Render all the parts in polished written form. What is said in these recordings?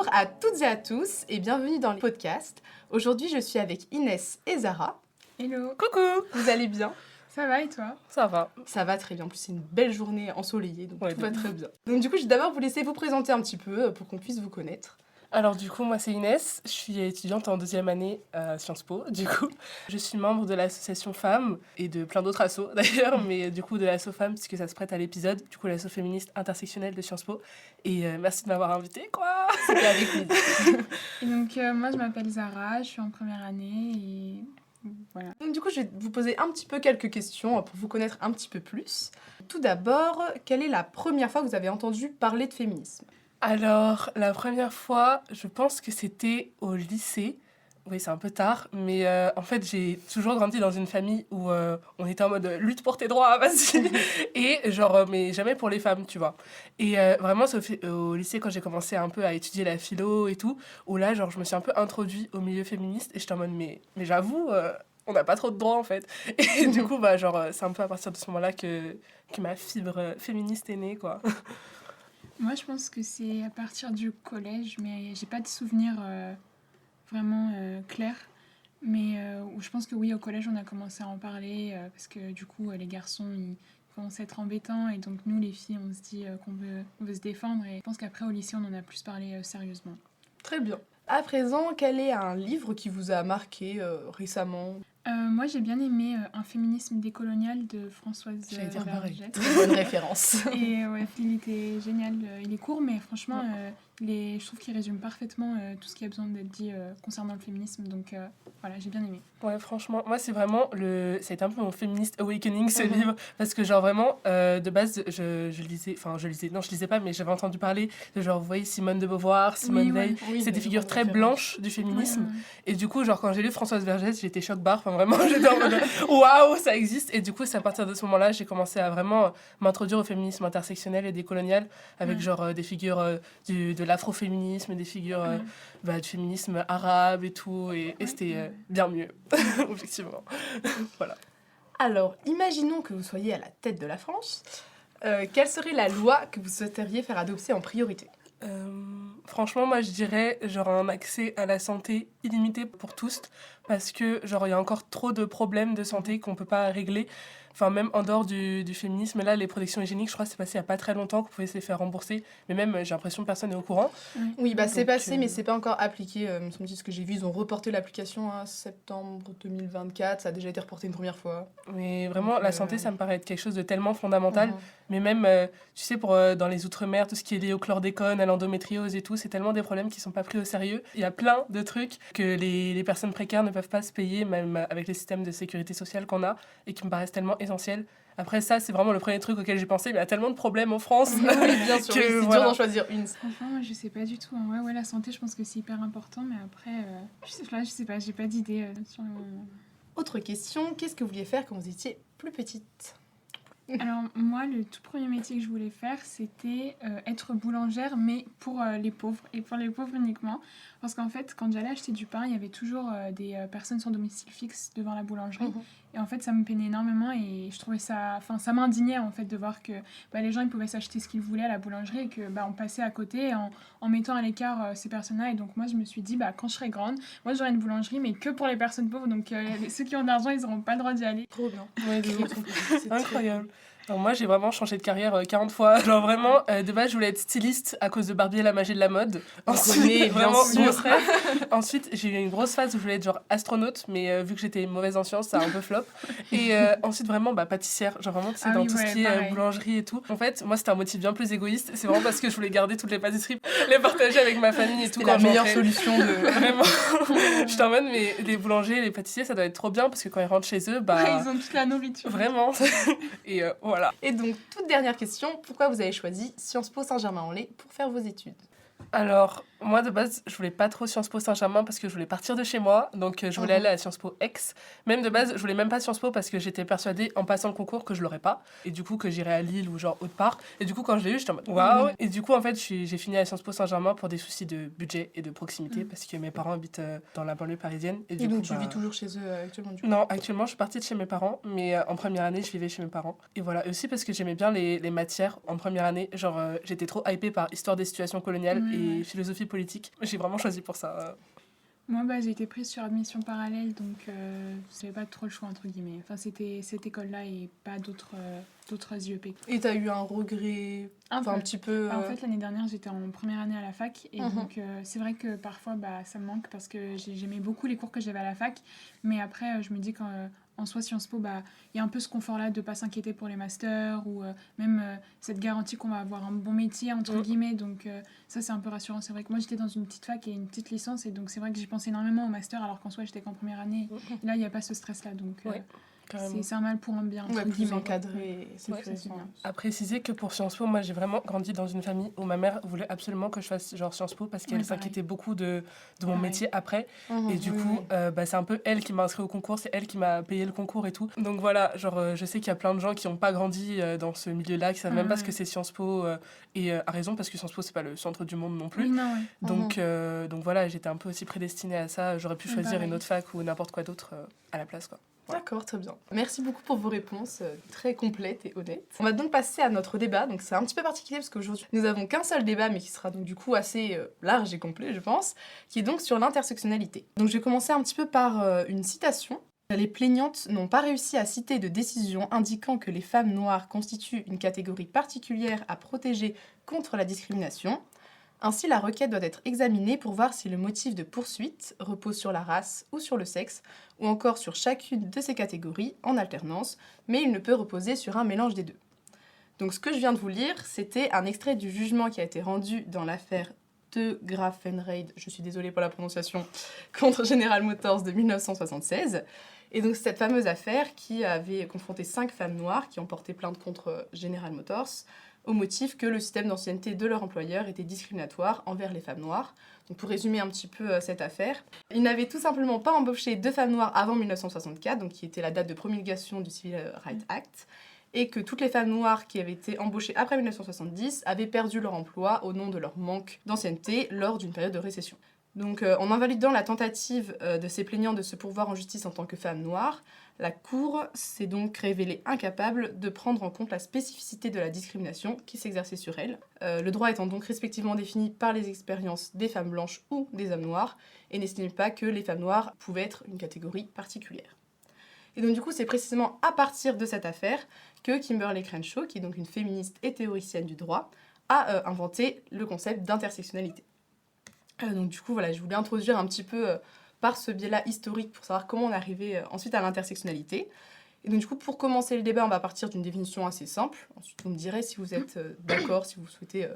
Bonjour à toutes et à tous et bienvenue dans le podcast. Aujourd'hui, je suis avec Inès et Zara. Hello. Coucou. Vous allez bien? Ça va et toi? Ça va. Ça va très bien. En plus, c'est une belle journée ensoleillée, donc Ouais, tout va très bien. Donc du coup, je vais d'abord vous laisser vous présenter un petit peu pour qu'on puisse vous connaître. Alors du coup, moi c'est Inès, je suis étudiante en 2e année à Sciences Po, du coup. Je suis membre de l'association Femmes et de plein d'autres assos d'ailleurs, mais du coup de l'asso Femmes puisque ça se prête à l'épisode, du coup l'asso féministe intersectionnelle de Sciences Po. Et merci de m'avoir invitée, quoi. C'était avec plaisir. Et donc moi je m'appelle Zara, je suis en première année et voilà. Donc du coup, je vais vous poser un petit peu quelques questions pour vous connaître un petit peu plus. Tout d'abord, quelle est la première fois que vous avez entendu parler de féminisme? Alors la première fois, je pense que c'était au lycée. Oui, c'est un peu tard, mais en fait, j'ai toujours grandi dans une famille où on était en mode lutte pour tes droits, vas-y. Et genre, mais jamais pour les femmes, tu vois. Et vraiment, c'est au lycée, quand j'ai commencé un peu à étudier la philo et tout, où là, genre, je me suis un peu introduit au milieu féministe et j'étais en mode, mais j'avoue, on n'a pas trop de droits en fait. Et du coup, bah, genre, c'est un peu à partir de ce moment-là que ma fibre féministe est née, quoi. Moi je pense que c'est à partir du collège, mais j'ai pas de souvenir vraiment clair. Mais je pense que oui, au collège on a commencé à en parler parce que du coup les garçons ils commencent à être embêtants et donc nous les filles on se dit on veut se défendre et je pense qu'après au lycée on en a plus parlé sérieusement. Très bien. À présent, quel est un livre qui vous a marqué récemment? Moi j'ai bien aimé Un féminisme décolonial de Françoise J'allais dire pareil. Vergette. Très bonne référence. Et ouais, il était génial. Il est court, mais franchement, je trouve qu'il résume parfaitement tout ce qui a besoin d'être dit concernant le féminisme. Donc voilà, j'ai bien aimé. Ouais, franchement, moi, c'est vraiment ça a été un peu mon feminist awakening, ce livre, parce que, genre, vraiment, de base, je lisais pas, mais j'avais entendu parler de, genre, vous voyez, Simone de Beauvoir, Simone Veil, c'est des figures très blanches du féminisme, et du coup, genre, quand j'ai lu Françoise Vergette, j'étais choc-barre, enfin, vraiment, j'étais en mode, waouh, ça existe, et du coup, c'est à partir de ce moment-là, j'ai commencé à vraiment m'introduire au féminisme intersectionnel et décolonial, avec, genre, des figures de l'afroféminisme, des figures du féminisme arabe et tout, et c'était bien mieux. Objectivement. Voilà. Alors, imaginons que vous soyez à la tête de la France. Quelle serait la loi que vous souhaiteriez faire adopter en priorité? Franchement, moi, je dirais genre un accès à la santé illimité pour tous, parce que genre il y a encore trop de problèmes de santé qu'on peut pas régler. Enfin, même en dehors du féminisme, là, les protections hygiéniques, je crois que c'est passé il y a pas très longtemps qu'on pouvait se les faire rembourser. Mais même, j'ai l'impression que personne n'est au courant. Oui, bah c'est Donc, passé, mais c'est pas encore appliqué. Me semble-t-il, ce que j'ai vu, ils ont reporté l'application à septembre 2024. Ça a déjà été reporté une première fois. Mais vraiment, Donc, la santé, ça me paraît être quelque chose de tellement fondamental. Mais même, tu sais, dans les outre-mer, tout ce qui est lié au chlordécone, à l'endométriose et tout, c'est tellement des problèmes qui sont pas pris au sérieux. Il y a plein de trucs que les personnes précaires ne peuvent pas se payer, même avec les systèmes de sécurité sociale qu'on a, et qui me paraissent tellement essentiels. Après ça, c'est vraiment le premier truc auquel j'ai pensé, mais il y a tellement de problèmes en France. Oui, bien sûr, c'est dur d'en choisir une. Franchement, moi, je sais pas du tout. Ouais, la santé, je pense que c'est hyper important, mais après, je sais pas, j'ai pas d'idée sur le moment. Autre question, qu'est-ce que vous vouliez faire quand vous étiez plus petite? Alors moi, le tout premier métier que je voulais faire, c'était être boulangère, mais pour les pauvres, et pour les pauvres uniquement. Parce qu'en fait, quand j'allais acheter du pain, il y avait toujours des personnes sans domicile fixe devant la boulangerie. Et en fait, ça me peinait énormément et je trouvais ça... Enfin, ça m'indignait en fait de voir que les gens, ils pouvaient s'acheter ce qu'ils voulaient à la boulangerie et que on passait à côté en mettant à l'écart ces personnes-là. Et donc moi, je me suis dit, quand je serai grande, moi, j'aurai une boulangerie, mais que pour les personnes pauvres. Donc ceux qui ont de l'argent, ils n'auront pas le droit d'y aller. Trop bien. Ouais, c'est incroyable. Alors moi, j'ai vraiment changé de carrière 40 fois. Genre vraiment, de base, je voulais être styliste à cause de Barbie et la magie de la mode. Ensuite, vraiment, grosse rêve. Ensuite, j'ai eu une grosse phase où je voulais être genre astronaute, mais vu que j'étais mauvaise en sciences, ça a un peu flop. Et ensuite, vraiment, pâtissière. Genre vraiment, tu sais, dans tout ce qui est boulangerie et tout. En fait, moi, c'était un motif bien plus égoïste. C'est vraiment parce que je voulais garder toutes les pâtisseries, les partager avec ma famille et tout. C'est la meilleure solution de... Vraiment. Je t'en mode, mais les boulangers et les pâtissiers, ça doit être trop bien parce que quand ils rentrent chez eux, ils ont toute la nourriture. Vraiment. Et voilà. Et donc, toute dernière question, pourquoi vous avez choisi Sciences Po Saint-Germain-en-Laye pour faire vos études? Alors, moi, de base, je voulais pas trop Sciences Po Saint-Germain parce que je voulais partir de chez moi. Donc, je voulais aller à Sciences Po Aix. Même de base, je voulais même pas Sciences Po parce que j'étais persuadée, en passant le concours, que je l'aurais pas. Et du coup, que j'irais à Lille ou genre autre part. Et du coup, quand je l'ai eu, j'étais en mode waouh. Et du coup, en fait, j'ai fini à Sciences Po Saint-Germain pour des soucis de budget et de proximité parce que mes parents habitent dans la banlieue parisienne. Et donc, coup, tu vis toujours chez eux actuellement du coup? Non, actuellement, je suis partie de chez mes parents. Mais en première année, je vivais chez mes parents. Et voilà. Et aussi parce que j'aimais bien les matières en première année. Genre, j'étais trop hypée par histoire des situations coloniales et philosophie politique. J'ai vraiment choisi pour ça. Moi, j'ai été prise sur admission parallèle, donc j'avais pas trop le choix, entre guillemets. Enfin, c'était cette école-là et pas d'autres IEP. Et t'as eu un regret, un petit peu... En fait, l'année dernière, j'étais en première année à la fac, et donc c'est vrai que parfois, ça me manque, parce que j'aimais beaucoup les cours que j'avais à la fac, mais après, je me dis qu'en soi, Sciences Po, il y a un peu ce confort-là de pas s'inquiéter pour les masters, ou même cette garantie qu'on va avoir un bon métier, entre guillemets, donc ça, c'est un peu rassurant. C'est vrai que moi, j'étais dans une petite fac et une petite licence, et donc c'est vrai que j'ai pensé énormément au master, alors qu'en soi, j'étais qu'en première année, et là, il n'y a pas ce stress-là, donc... C'est un mal pour un bien. Plus encadré, c'est bien. À préciser que pour Sciences Po, moi j'ai vraiment grandi dans une famille où ma mère voulait absolument que je fasse genre Sciences Po parce qu'elle s'inquiétait beaucoup de mon métier après. Et du coup, c'est un peu elle qui m'a inscrit au concours, c'est elle qui m'a payé le concours et tout. Donc voilà, je sais qu'il y a plein de gens qui n'ont pas grandi dans ce milieu-là, qui savent même pas ce que c'est Sciences Po. Et à raison, parce que Sciences Po, c'est pas le centre du monde non plus. Donc voilà, j'étais un peu aussi prédestinée à ça. J'aurais pu choisir une autre fac ou n'importe quoi d'autre à la place, quoi. D'accord, très bien. Merci beaucoup pour vos réponses très complètes et honnêtes. On va donc passer à notre débat. Donc c'est un petit peu particulier parce qu'aujourd'hui nous avons qu'un seul débat, mais qui sera donc du coup assez large et complet, je pense, qui est donc sur l'intersectionnalité. Donc je vais commencer un petit peu par une citation. Les plaignantes n'ont pas réussi à citer de décision indiquant que les femmes noires constituent une catégorie particulière à protéger contre la discrimination. Ainsi, la requête doit être examinée pour voir si le motif de poursuite repose sur la race ou sur le sexe, ou encore sur chacune de ces catégories en alternance, mais il ne peut reposer sur un mélange des deux. Donc ce que je viens de vous lire, c'était un extrait du jugement qui a été rendu dans l'affaire de Grafenreid, je suis désolée pour la prononciation, contre General Motors de 1976. Et donc cette fameuse affaire qui avait confronté 5 femmes noires qui ont porté plainte contre General Motors, au motif que le système d'ancienneté de leur employeur était discriminatoire envers les femmes noires. Donc pour résumer un petit peu cette affaire, ils n'avaient tout simplement pas embauché de femmes noires avant 1964, donc qui était la date de promulgation du Civil Rights Act, et que toutes les femmes noires qui avaient été embauchées après 1970 avaient perdu leur emploi au nom de leur manque d'ancienneté lors d'une période de récession. Donc en invalidant la tentative de ces plaignants de se pourvoir en justice en tant que femmes noires, la Cour s'est donc révélée incapable de prendre en compte la spécificité de la discrimination qui s'exerçait sur elles, le droit étant donc respectivement défini par les expériences des femmes blanches ou des hommes noirs, et n'estimait pas que les femmes noires pouvaient être une catégorie particulière. Et donc du coup, c'est précisément à partir de cette affaire que Kimberlé Crenshaw, qui est donc une féministe et théoricienne du droit, a inventé le concept d'intersectionnalité. Donc du coup, voilà, je voulais introduire un petit peu par ce biais-là historique pour savoir comment on est arrivé ensuite à l'intersectionnalité. Et donc du coup, pour commencer le débat, on va partir d'une définition assez simple. Ensuite, vous me direz si vous êtes d'accord, si vous souhaitez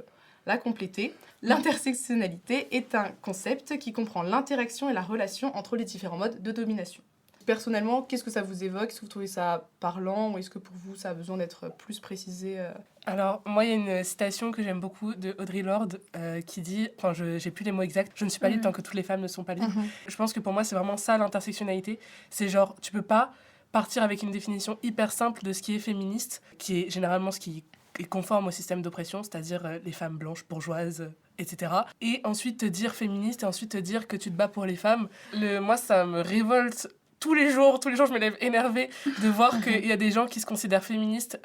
la compléter. L'intersectionnalité est un concept qui comprend l'interaction et la relation entre les différents modes de domination. Personnellement, qu'est-ce que ça vous évoque? Est-ce que vous trouvez ça parlant ou est-ce que pour vous, ça a besoin d'être plus précisé Alors, moi, il y a une citation que j'aime beaucoup de Audre Lorde qui dit, enfin, j'ai plus les mots exacts, je ne suis pas libre tant que toutes les femmes ne sont pas libres. Je pense que pour moi, c'est vraiment ça l'intersectionnalité. C'est genre, tu peux pas partir avec une définition hyper simple de ce qui est féministe, qui est généralement ce qui est conforme au système d'oppression, c'est-à-dire les femmes blanches, bourgeoises, etc. Et ensuite te dire féministe et ensuite te dire que tu te bats pour les femmes. Moi, ça me révolte. Tous les jours, je me lève énervée de voir qu'il y a des gens qui se considèrent féministes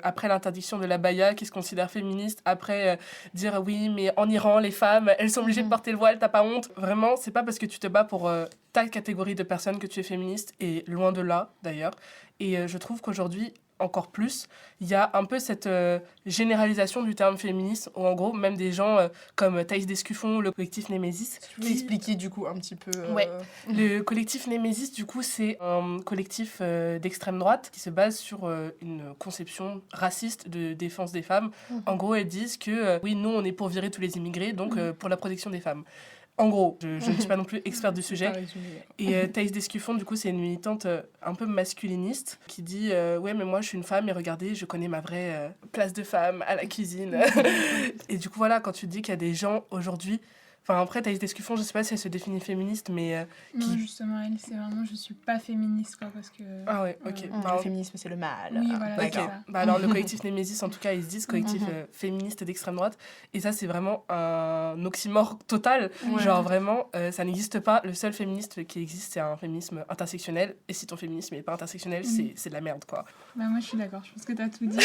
après l'interdiction de l'abaya, qui se considèrent féministes après dire oui, mais en Iran, les femmes, elles sont obligées de porter le voile, t'as pas honte. Vraiment, c'est pas parce que tu te bats pour ta catégorie de personnes que tu es féministe, et loin de là, d'ailleurs. Et je trouve qu'aujourd'hui, encore plus, il y a un peu cette généralisation du terme féministe, où en gros, même des gens comme Thaïs Descuffon, le collectif Némésis... Tu peux expliquer du coup un petit peu... Ouais, le collectif Némésis, du coup, c'est un collectif d'extrême droite qui se base sur une conception raciste de défense des femmes. En gros, elles disent que oui, nous, on est pour virer tous les immigrés, donc pour la protection des femmes. En gros, je ne suis pas non plus experte du sujet. Et Thaïs Descuffon, du coup, c'est une militante un peu masculiniste qui dit ouais, mais moi, je suis une femme et regardez, je connais ma vraie place de femme à la cuisine. Et du coup, voilà, quand tu dis qu'il y a des gens aujourd'hui... Enfin, après, Thaïs Descuffon, je sais pas si elle se définit féministe, mais... Non, justement, elle, c'est vraiment, je suis pas féministe, quoi, parce que... Ah ouais, ok. Le féminisme, c'est le mal. Oui, voilà, okay. c'est ça. Bah alors, le collectif Némésis, en tout cas, ils se disent collectif féministe d'extrême droite. Et ça, c'est vraiment un oxymore total. Ouais. Genre, vraiment, ça n'existe pas. Le seul féministe qui existe, c'est un féminisme intersectionnel. Et si ton féminisme n'est pas intersectionnel, c'est de la merde, quoi. Bah moi, je suis d'accord. Je pense que t'as tout dit.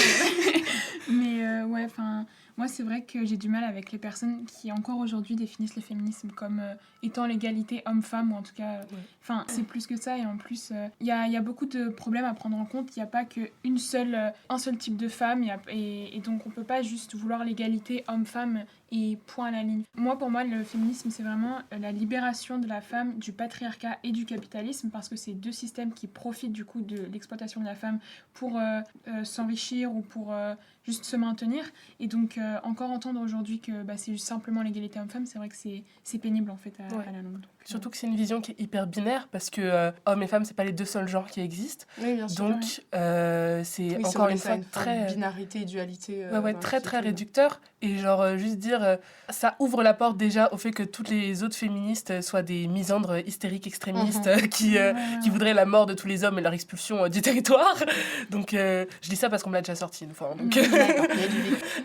Mais ouais, enfin... moi c'est vrai que j'ai du mal avec les personnes qui encore aujourd'hui définissent le féminisme comme étant l'égalité homme-femme, ou en tout cas, enfin c'est plus que ça, et en plus il y a beaucoup de problèmes à prendre en compte. Il n'y a pas qu'un seul type de femme, et donc on peut pas juste vouloir l'égalité homme-femme et point à la ligne. Pour moi, le féminisme, c'est vraiment la libération de la femme du patriarcat et du capitalisme, parce que c'est deux systèmes qui profitent du coup de l'exploitation de la femme pour s'enrichir ou pour juste se maintenir. Et donc, encore entendre aujourd'hui que c'est juste simplement l'égalité homme-femme, c'est vrai que c'est pénible en fait à la longue. Donc, surtout que c'est une vision qui est hyper binaire, parce que hommes et femmes, c'est pas les deux seuls genres qui existent. Oui, bien sûr. Donc, c'est encore une fois très... binarité, dualité. Très très réducteur. Et genre, juste dire, ça ouvre la porte déjà au fait que toutes les autres féministes soient des misandres hystériques extrémistes qui voudraient la mort de tous les hommes et leur expulsion du territoire. Donc, je dis ça parce qu'on me l'a déjà sorti une fois. Donc,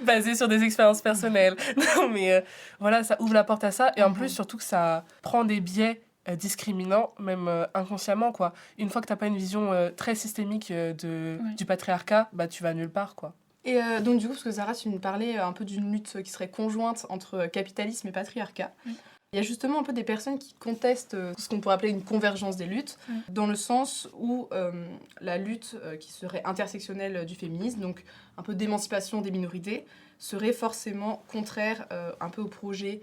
basé sur des expériences personnelles. Non, mais voilà, ça ouvre la porte à ça. Et en plus, surtout que ça prend des biais discriminants, même inconsciemment, quoi. Une fois que t'as pas une vision très systémique du patriarcat, tu vas nulle part, quoi. Et donc du coup, parce que Zara, tu nous parlais un peu d'une lutte qui serait conjointe entre capitalisme et patriarcat. Il y a justement un peu des personnes qui contestent ce qu'on pourrait appeler une convergence des luttes, dans le sens où la lutte qui serait intersectionnelle du féminisme, donc un peu d'émancipation des minorités, serait forcément contraire un peu au projet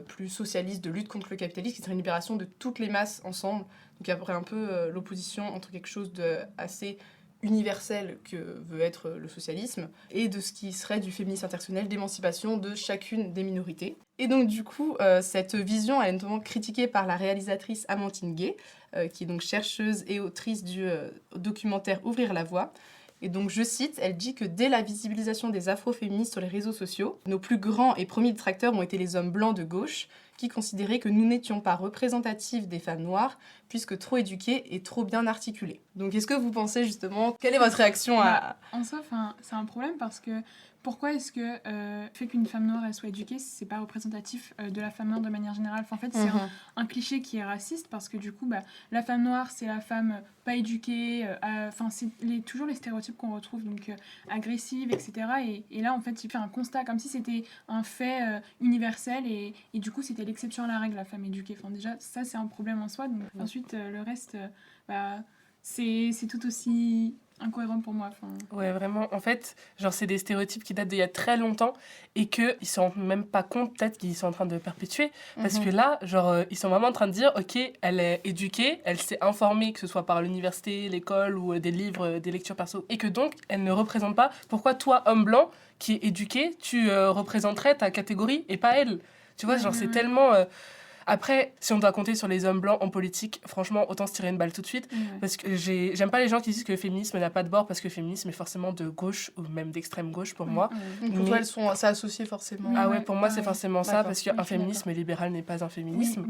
plus socialiste de lutte contre le capitalisme, qui serait une libération de toutes les masses ensemble. Donc il y a un peu l'opposition entre quelque chose d'assez universel que veut être le socialisme, et de ce qui serait du féminisme intersectionnel, d'émancipation de chacune des minorités. Et donc du coup, cette vision elle est notamment critiquée par la réalisatrice Amandine Gay, qui est donc chercheuse et autrice du documentaire Ouvrir la voie. Et donc, je cite, elle dit que dès la visibilisation des afroféministes sur les réseaux sociaux, nos plus grands et premiers détracteurs ont été les hommes blancs de gauche, qui considéraient que nous n'étions pas représentatifs des femmes noires, puisque trop éduquées et trop bien articulées. Donc, est-ce que vous pensez justement, quelle est votre réaction à... En soi, c'est un problème parce que pourquoi est-ce que le fait qu'une femme noire elle soit éduquée, c'est pas représentatif de la femme noire de manière générale. En fait, c'est un cliché qui est raciste, parce que du coup, la femme noire, c'est la femme pas éduquée, c'est toujours les stéréotypes qu'on retrouve, donc agressive, etc. Et là, en fait, il fait un constat comme si c'était un fait universel, et du coup, c'était l'exception à la règle, la femme éduquée. Enfin, déjà, ça, c'est un problème en soi. Donc, ensuite, le reste, c'est tout aussi incohérent pour moi. Ouais, vraiment. En fait, genre, c'est des stéréotypes qui datent d'il y a très longtemps et qu'ils ne se rendent même pas compte, peut-être, qu'ils sont en train de perpétuer. Parce que là, genre, ils sont vraiment en train de dire, OK, elle est éduquée, elle s'est informée, que ce soit par l'université, l'école ou des livres, des lectures perso, et que donc, elle ne représente pas. Pourquoi toi, homme blanc, qui est éduqué, tu représenterais ta catégorie et pas elle? Tu vois, genre, c'est tellement... Après, si on doit compter sur les hommes blancs en politique, franchement, autant se tirer une balle tout de suite. Parce que j'aime pas les gens qui disent que le féminisme n'a pas de bord, parce que le féminisme est forcément de gauche, ou même d'extrême gauche pour moi. Donc pour toi, elles sont assez associées forcément. Pour moi, c'est forcément ça, parce qu'un féminisme libéral n'est pas un féminisme.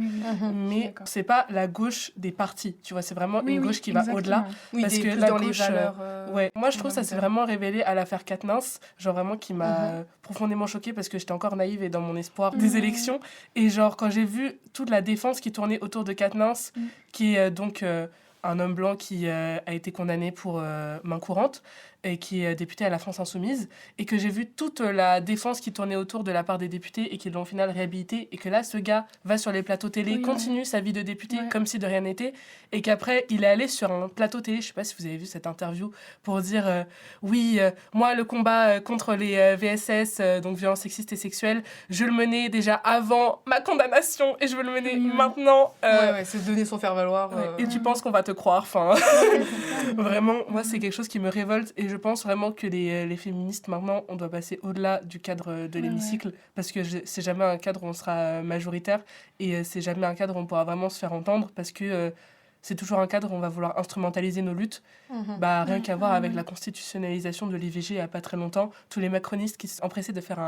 Mais c'est pas la gauche des partis, tu vois, c'est vraiment une gauche qui va au-delà. Parce que la gauche, les valeurs, moi, je trouve que ça s'est vraiment révélé à l'affaire Quatennens, genre vraiment qui m'a profondément choquée, parce que j'étais encore naïve et dans mon espoir des élections. Et genre, quand j'ai vu toute la défense qui tournait autour de Quatennens, qui est donc un homme blanc qui a été condamné pour main courante et qui est député à la France Insoumise, et que j'ai vu toute la défense qui tournait autour de la part des députés et qui l'ont au final réhabilité, et que là, ce gars va sur les plateaux télé, continue sa vie de député comme si de rien n'était, et qu'après, il est allé sur un plateau télé, je sais pas si vous avez vu cette interview, pour dire moi, le combat contre les VSS, donc violences sexistes et sexuelles, je le menais déjà avant ma condamnation, et je veux le mener maintenant. C'est donner son faire-valoir. Et tu penses qu'on va te croire, enfin... Vraiment, moi, c'est quelque chose qui me révolte, et je pense vraiment que les féministes, maintenant, on doit passer au-delà du cadre de l'hémicycle, parce que c'est jamais un cadre où on sera majoritaire, et c'est jamais un cadre où on pourra vraiment se faire entendre, parce que c'est toujours un cadre où on va vouloir instrumentaliser nos luttes. Rien qu'à voir avec la constitutionnalisation de l'IVG il n'y a pas très longtemps, tous les macronistes qui s'empressaient de faire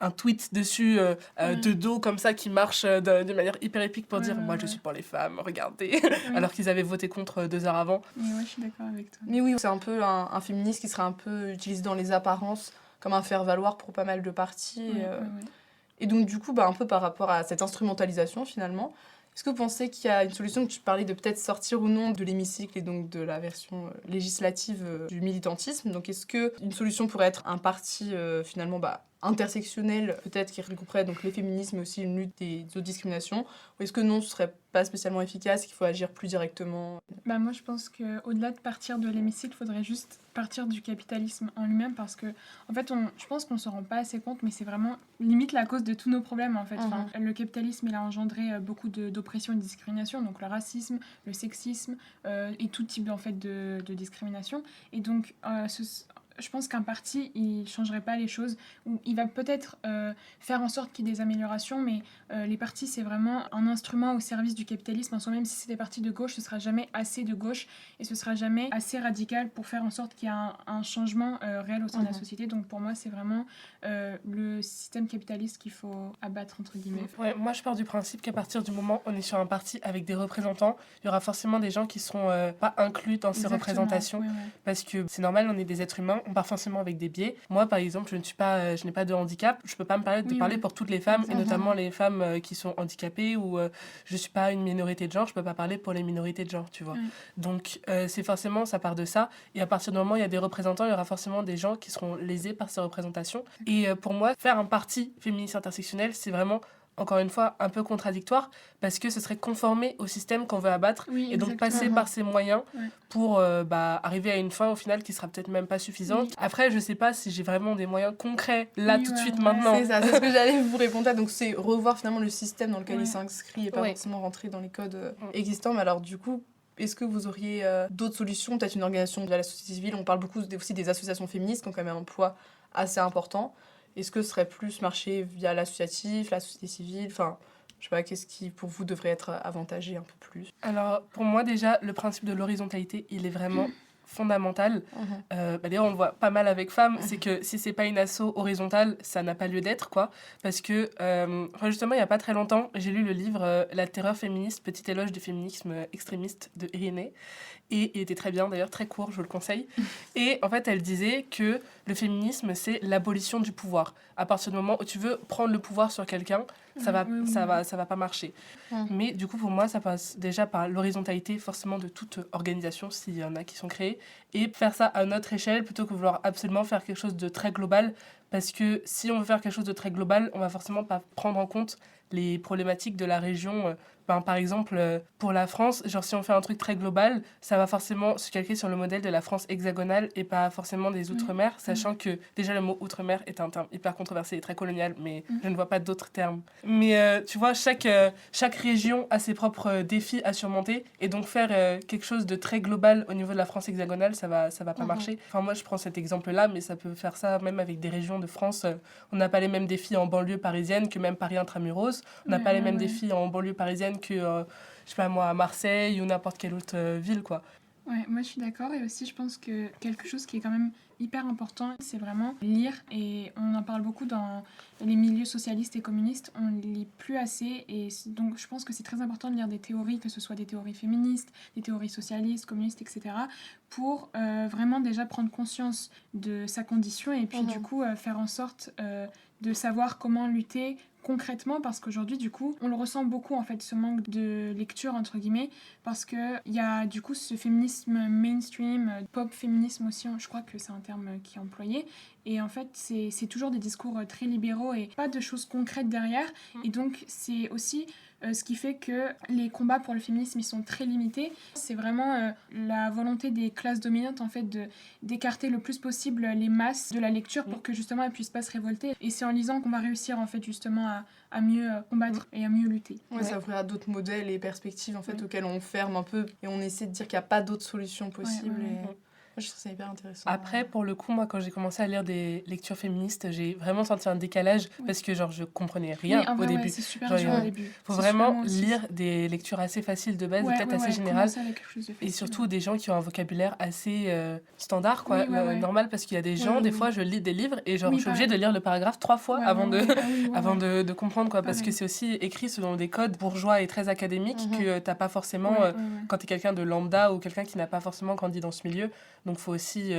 un tweet dessus, de dos comme ça, qui marche de manière hyper épique pour dire « Moi, je suis pour les femmes, regardez !» Alors qu'ils avaient voté contre 2 heures avant. Mais je suis d'accord avec toi. Mais oui, c'est un peu un féministe qui serait un peu utilisé dans les apparences comme un faire-valoir pour pas mal de partis. Et donc, du coup, un peu par rapport à cette instrumentalisation, finalement, est-ce que vous pensez qu'il y a une solution, que tu parlais de peut-être sortir ou non de l'hémicycle et donc de la version législative du militantisme? Donc, est-ce qu'une solution pourrait être un parti, finalement, intersectionnelle, peut-être, qui regrouperait donc les féminismes, mais aussi une lutte des autres discriminations? Ou est-ce que non, ce serait pas spécialement efficace, qu'il faut agir plus directement? Moi, je pense qu'au-delà de partir de l'hémicycle, il faudrait juste partir du capitalisme en lui-même parce que, en fait, je pense qu'on ne s'en rend pas assez compte, mais c'est vraiment limite la cause de tous nos problèmes, en fait. Enfin, le capitalisme, il a engendré beaucoup d'oppression et de discrimination, donc le racisme, le sexisme et tout type, en fait, de discrimination. Et donc, je pense qu'un parti, il changerait pas les choses. Ou il va peut-être faire en sorte qu'il y ait des améliorations, mais les partis, c'est vraiment un instrument au service du capitalisme. En soi, même si c'est des partis de gauche, ce sera jamais assez de gauche et ce sera jamais assez radical pour faire en sorte qu'il y ait un changement réel au sein de la société. Donc pour moi, c'est vraiment le système capitaliste qu'il faut abattre, entre guillemets. Ouais, moi, je pars du principe qu'à partir du moment où on est sur un parti avec des représentants, il y aura forcément des gens qui seront pas inclus dans ces représentations. Ouais. Parce que c'est normal, on est des êtres humains, on part forcément avec des biais. Moi, par exemple, je n'ai pas de handicap. Je peux pas me permettre de parler pour toutes les femmes, et notamment les femmes qui sont handicapées, ou je suis pas une minorité de genre, je peux pas parler pour les minorités de genre, tu vois. Donc, c'est forcément, ça part de ça. Et à partir du moment où il y a des représentants, il y aura forcément des gens qui seront lésés par ces représentations. Et pour moi, faire un parti féministe intersectionnel, c'est vraiment, encore une fois, un peu contradictoire parce que ce serait conformer au système qu'on veut abattre et donc passer par ces moyens pour arriver à une fin au final qui sera peut-être même pas suffisante. Après, je sais pas si j'ai vraiment des moyens concrets là tout de suite maintenant. C'est ça, c'est ce que j'allais vous répondre là. Donc c'est revoir finalement le système dans lequel il s'inscrit et pas forcément rentrer dans les codes existants. Mais alors du coup, est-ce que vous auriez d'autres solutions, peut-être une organisation de la société civile? On parle beaucoup aussi des associations féministes qui ont quand même un poids assez important. Est-ce que ce serait plus marcher via l'associatif, la société civile? Enfin, je sais pas, qu'est-ce qui, pour vous, devrait être avantagé un peu plus? Alors, pour moi, déjà, le principe de l'horizontalité, il est vraiment fondamental. D'ailleurs, on le voit pas mal avec femmes, c'est que si c'est pas une asso horizontale, ça n'a pas lieu d'être, quoi. Parce que, justement, il y a pas très longtemps, j'ai lu le livre La terreur féministe, petit éloge du féminisme extrémiste de Irénée. Et il était très bien, d'ailleurs, très court, je vous le conseille. Et en fait, elle disait que le féminisme, c'est l'abolition du pouvoir. À partir du moment où tu veux prendre le pouvoir sur quelqu'un, ça va pas marcher. Mais du coup, pour moi, ça passe déjà par l'horizontalité, forcément, de toute organisation, s'il y en a qui sont créées, et faire ça à notre échelle, plutôt que vouloir absolument faire quelque chose de très global, parce que si on veut faire quelque chose de très global, on va forcément pas prendre en compte les problématiques de la région. Par exemple, pour la France, genre si on fait un truc très global, ça va forcément se calquer sur le modèle de la France hexagonale et pas forcément des outre-mer, sachant que déjà le mot outre-mer est un terme hyper controversé et très colonial, mais je ne vois pas d'autres termes. Mais tu vois, chaque région a ses propres défis à surmonter, et donc faire quelque chose de très global au niveau de la France hexagonale, ça va pas marcher. Enfin, moi, je prends cet exemple-là, mais ça peut faire ça même avec des régions de France. On n'a pas les mêmes défis en banlieue parisienne que même Paris intramuros. On n'a pas les mêmes défis en banlieue parisienne que, je sais pas moi, à Marseille ou n'importe quelle autre ville, quoi. Ouais, moi je suis d'accord, et aussi je pense que quelque chose qui est quand même hyper important, c'est vraiment lire, et on en parle beaucoup dans les milieux socialistes et communistes, on ne lit plus assez, et donc je pense que c'est très important de lire des théories, que ce soit des théories féministes, des théories socialistes, communistes, etc., pour vraiment déjà prendre conscience de sa condition, et puis du coup faire en sorte de savoir comment lutter concrètement, parce qu'aujourd'hui du coup on le ressent beaucoup en fait, ce manque de lecture entre guillemets, parce que il y a du coup ce féminisme mainstream, pop féminisme aussi, je crois que c'est un terme qui est employé, et en fait c'est toujours des discours très libéraux et pas de choses concrètes derrière, et donc c'est aussi ce qui fait que les combats pour le féminisme ils sont très limités. C'est vraiment la volonté des classes dominantes en fait d'écarter le plus possible les masses de la lecture pour que justement elles puissent pas se révolter, et c'est en lisant qu'on va réussir en fait justement à mieux combattre et à mieux lutter. Ça ouvrira d'autres modèles et perspectives en fait auxquels on ferme un peu, et on essaie de dire qu'il n'y a pas d'autres solutions possibles. Je trouve ça hyper intéressant. Après, pour le coup, moi, quand j'ai commencé à lire des lectures féministes, j'ai vraiment senti un décalage parce que genre je comprenais rien au début. C'est super dur au début. Faut vraiment lire des lectures assez faciles de base, peut-être assez générales, et surtout des gens qui ont un vocabulaire assez standard, quoi, normal, parce qu'il y a des gens, des fois, je lis des livres et genre je suis obligée de lire le paragraphe 3 fois avant de comprendre, quoi, parce que c'est aussi écrit selon des codes bourgeois et très académiques que t'as pas forcément quand t'es quelqu'un de lambda ou quelqu'un qui n'a pas forcément grandi dans ce milieu. Donc il faut aussi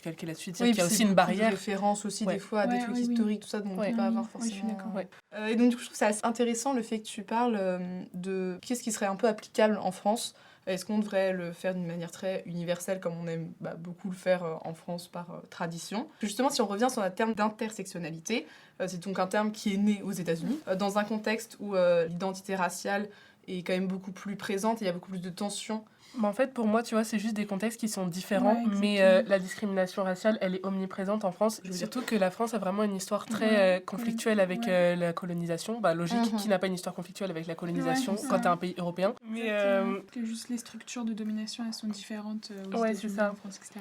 calquer là-dessus, dire qu'il y a aussi une barrière. Des références aussi des fois à des trucs historiques, tout ça, dont on ne peut pas avoir forcément. Je suis d'accord. Et donc du coup, je trouve ça assez intéressant le fait que tu parles de qu'est-ce qui serait un peu applicable en France. Est-ce qu'on devrait le faire d'une manière très universelle, comme on aime beaucoup le faire en France par tradition? Justement, si on revient sur le terme d'intersectionnalité, c'est donc un terme qui est né aux États-Unis, dans un contexte où l'identité raciale est quand même beaucoup plus présente et il y a beaucoup plus de tensions. Mais en fait, pour moi, tu vois, c'est juste des contextes qui sont différents, Ouais, mais exactement. la discrimination raciale, elle est omniprésente en France. Surtout que la France a vraiment une histoire très Ouais, conflictuelle avec ouais. la colonisation. Logique, qui n'a pas une histoire conflictuelle avec la colonisation Ouais, c'est quand ça. t'es un pays européen. Mais Que juste les structures de domination, elles sont différentes aux Ouais, États-Unis, c'est ça. en France, etc.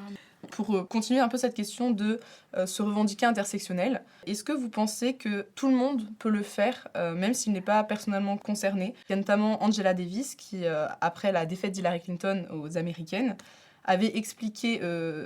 Pour continuer un peu cette question de se revendiquer intersectionnel, est-ce que vous pensez que tout le monde peut le faire, même s'il n'est pas personnellement concerné? Il y a notamment Angela Davis qui, après la défaite d'Hillary Clinton aux Américaines, avait expliqué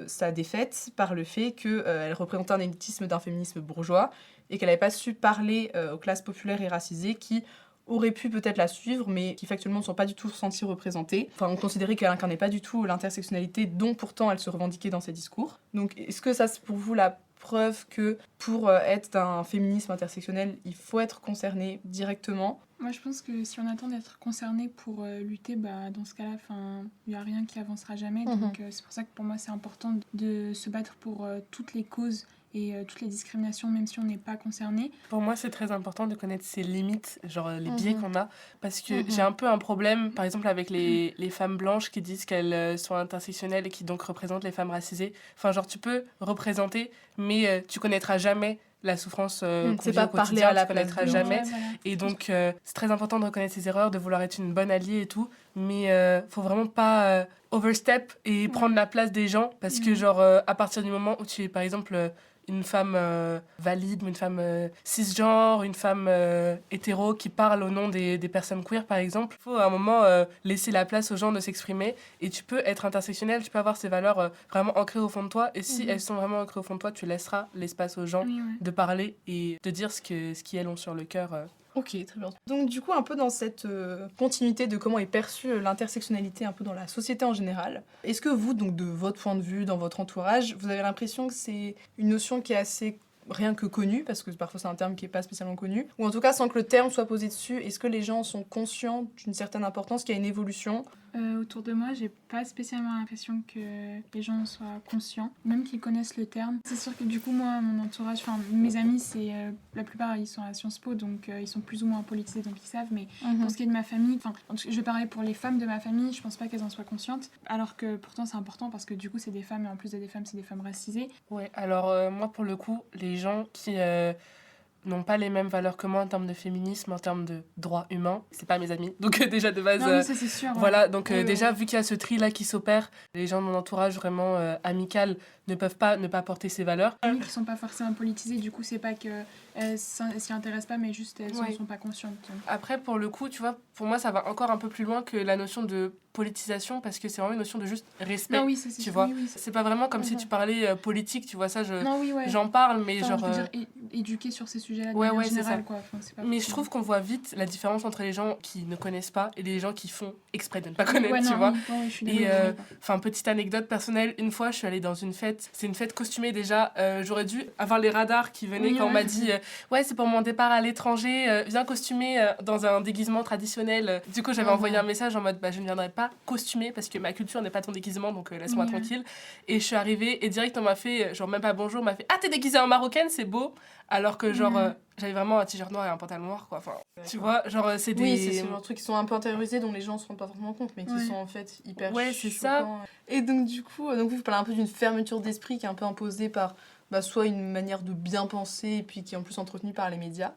sa défaite par le fait qu'elle représentait un élitisme d'un féminisme bourgeois et qu'elle n'avait pas su parler aux classes populaires et racisées qui auraient pu peut-être la suivre, mais qui factuellement ne sont pas du tout senties représentées. Enfin, on considérait qu'elle incarnait pas du tout l'intersectionnalité dont pourtant elle se revendiquait dans ses discours. Donc, est-ce que ça, c'est pour vous la preuve que pour être d'un féminisme intersectionnel, il faut être concerné directement? Moi, je pense que si on attend d'être concerné pour lutter, dans ce cas-là, il n'y a rien qui avancera jamais. Donc, c'est pour ça que pour moi, c'est important de se battre pour toutes les causes et toutes les discriminations, même si on n'est pas concerné. pour moi, c'est très important de connaître ses limites, genre les biais qu'on a. Parce que j'ai un peu un problème, par exemple, avec les femmes blanches qui disent qu'elles sont intersectionnelles et qui donc représentent les femmes racisées. Enfin, genre, tu peux représenter, mais tu connaîtras jamais la souffrance qu'on C'est vit pas au parler quotidien, à la tu connaîtras place de- jamais. Ouais, voilà. Et donc, c'est très important de reconnaître ses erreurs, de vouloir être une bonne alliée et tout. Mais faut vraiment pas overstep et prendre la place des gens. Parce que, genre, à partir du moment où tu es, par exemple, une femme valide, une femme cisgenre, une femme hétéro qui parle au nom des personnes queer, par exemple, il faut à un moment laisser la place aux gens de s'exprimer. Et tu peux être intersectionnel, tu peux avoir ces valeurs vraiment ancrées au fond de toi. Et si elles sont vraiment ancrées au fond de toi, tu laisseras l'espace aux gens Oui, ouais. de parler et de dire ce qu'ils ont sur le cœur. Ok, très bien. Donc du coup, un peu dans cette continuité de comment est perçue l'intersectionnalité un peu dans la société en général, est-ce que vous, donc de votre point de vue, dans votre entourage, vous avez l'impression que c'est une notion qui est assez rien que connue, parce que parfois c'est un terme qui n'est pas spécialement connu, ou en tout cas sans que le terme soit posé dessus, est-ce que les gens sont conscients d'une certaine importance, qu'il y a une évolution? Autour de moi, j'ai pas spécialement l'impression que les gens soient conscients, même qu'ils connaissent le terme. C'est sûr que du coup, moi, mon entourage, mes amis, la plupart, ils sont à Sciences Po, donc ils sont plus ou moins politisés, donc ils savent. Mais pour ce qui est de ma famille, je vais parler pour les femmes de ma famille, je pense pas qu'elles en soient conscientes, alors que pourtant c'est important parce que du coup, c'est des femmes, et en plus des femmes, c'est des femmes racisées. Ouais, alors moi, pour le coup, les gens qui n'ont pas les mêmes valeurs que moi en termes de féminisme, en termes de droits humains, c'est pas mes amis. Donc déjà de base, Non, oui, ça c'est sûr. Ouais. voilà, donc Oui, déjà oui. vu qu'il y a ce tri-là qui s'opère, les gens de mon entourage vraiment amical ne peuvent pas ne pas porter ces valeurs. Les amis qui sont pas forcément politisées, du coup, c'est pas qu'elles s'y intéressent pas, mais juste elles Ouais. en sont pas conscientes. Après, pour le coup, tu vois, pour moi, ça va encore un peu plus loin que la notion de politisation, parce que c'est vraiment une notion de juste respect. Non, oui, c'est Tu vois, oui, oui, c'est pas vraiment comme si tu parlais politique, tu vois, ça, Non, oui, ouais. j'en parle, mais Enfin, genre... je veux dire, éduquer sur ces sujets-là de Ouais, manière ouais, c'est générale, ça. quoi. Enfin, c'est pas Mais je forcément- trouve qu'on voit vite la différence entre les gens qui ne connaissent pas et les gens qui font exprès de ne pas connaître, Ouais, tu non, vois. oui, ouais, je suis Et d'accord. enfin, petite anecdote personnelle, une fois je suis allée dans une fête, c'est une fête costumée déjà, j'aurais dû avoir les radars qui venaient Oui, quand on ouais. m'a dit ouais, c'est pour mon départ à l'étranger, viens costumé dans un déguisement traditionnel. Du coup, j'avais envoyé un message en mode je ne viendrai pas costumée parce que ma culture n'est pas ton déguisement, donc laisse-moi Oui, ouais. tranquille. Et je suis arrivée et direct on m'a fait, genre même pas bonjour, on m'a fait ah, t'es déguisée en marocaine, c'est beau. Alors que genre j'avais vraiment un t-shirt noir et un pantalon noir, quoi. Enfin, tu vois, genre c'est des... Oui, c'est ce genre de trucs qui sont un peu intériorisés dont les gens ne se rendent pas forcément compte, mais qui Ouais. sont en fait hyper Ouais, c'est ça. choquants. Et donc du coup, vous parlez un peu d'une fermeture d'esprit qui est un peu imposée par soit une manière de bien penser et puis qui est en plus entretenue par les médias.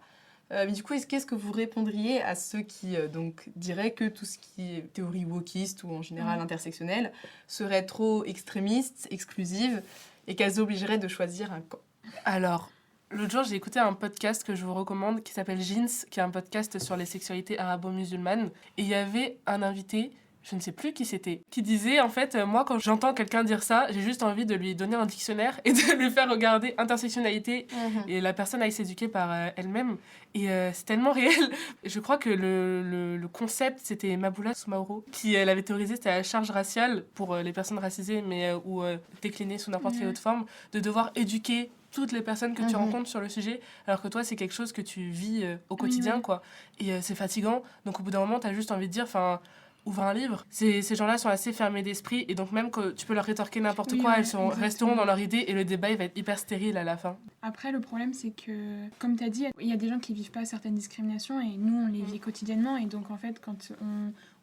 Mais du coup, qu'est-ce que vous répondriez à ceux qui donc diraient que tout ce qui est théorie wokiste ou en général intersectionnelle serait trop extrémiste, exclusive et qu'elles obligeraient de choisir un camp? Alors, l'autre jour, j'ai écouté un podcast que je vous recommande qui s'appelle Jeans, qui est un podcast sur les sexualités arabo-musulmanes. Et il y avait un invité, je ne sais plus qui c'était, qui disait en fait, moi quand j'entends quelqu'un dire ça, j'ai juste envie de lui donner un dictionnaire et de lui faire regarder intersectionnalité et la personne aille s'éduquer par elle-même. Et c'est tellement réel. Je crois que le concept, c'était Maboula Soumaoro qui l'avait théorisé, c'était la charge raciale pour les personnes racisées, mais ou déclinée sous n'importe quelle autre forme, de devoir éduquer toutes les personnes que tu rencontres sur le sujet, alors que toi, c'est quelque chose que tu vis au quotidien, oui. quoi. Et c'est fatigant. Donc, au bout d'un moment, t'as juste envie de dire, enfin, ouvre un livre. Ces gens-là sont assez fermés d'esprit et donc même que tu peux leur rétorquer n'importe Oui, quoi, ouais, resteront dans leur idée et le débat il va être hyper stérile à la fin. Après, le problème, c'est que, comme tu as dit, il y a des gens qui vivent pas certaines discriminations et nous, on les vit quotidiennement. Et donc, en fait, quand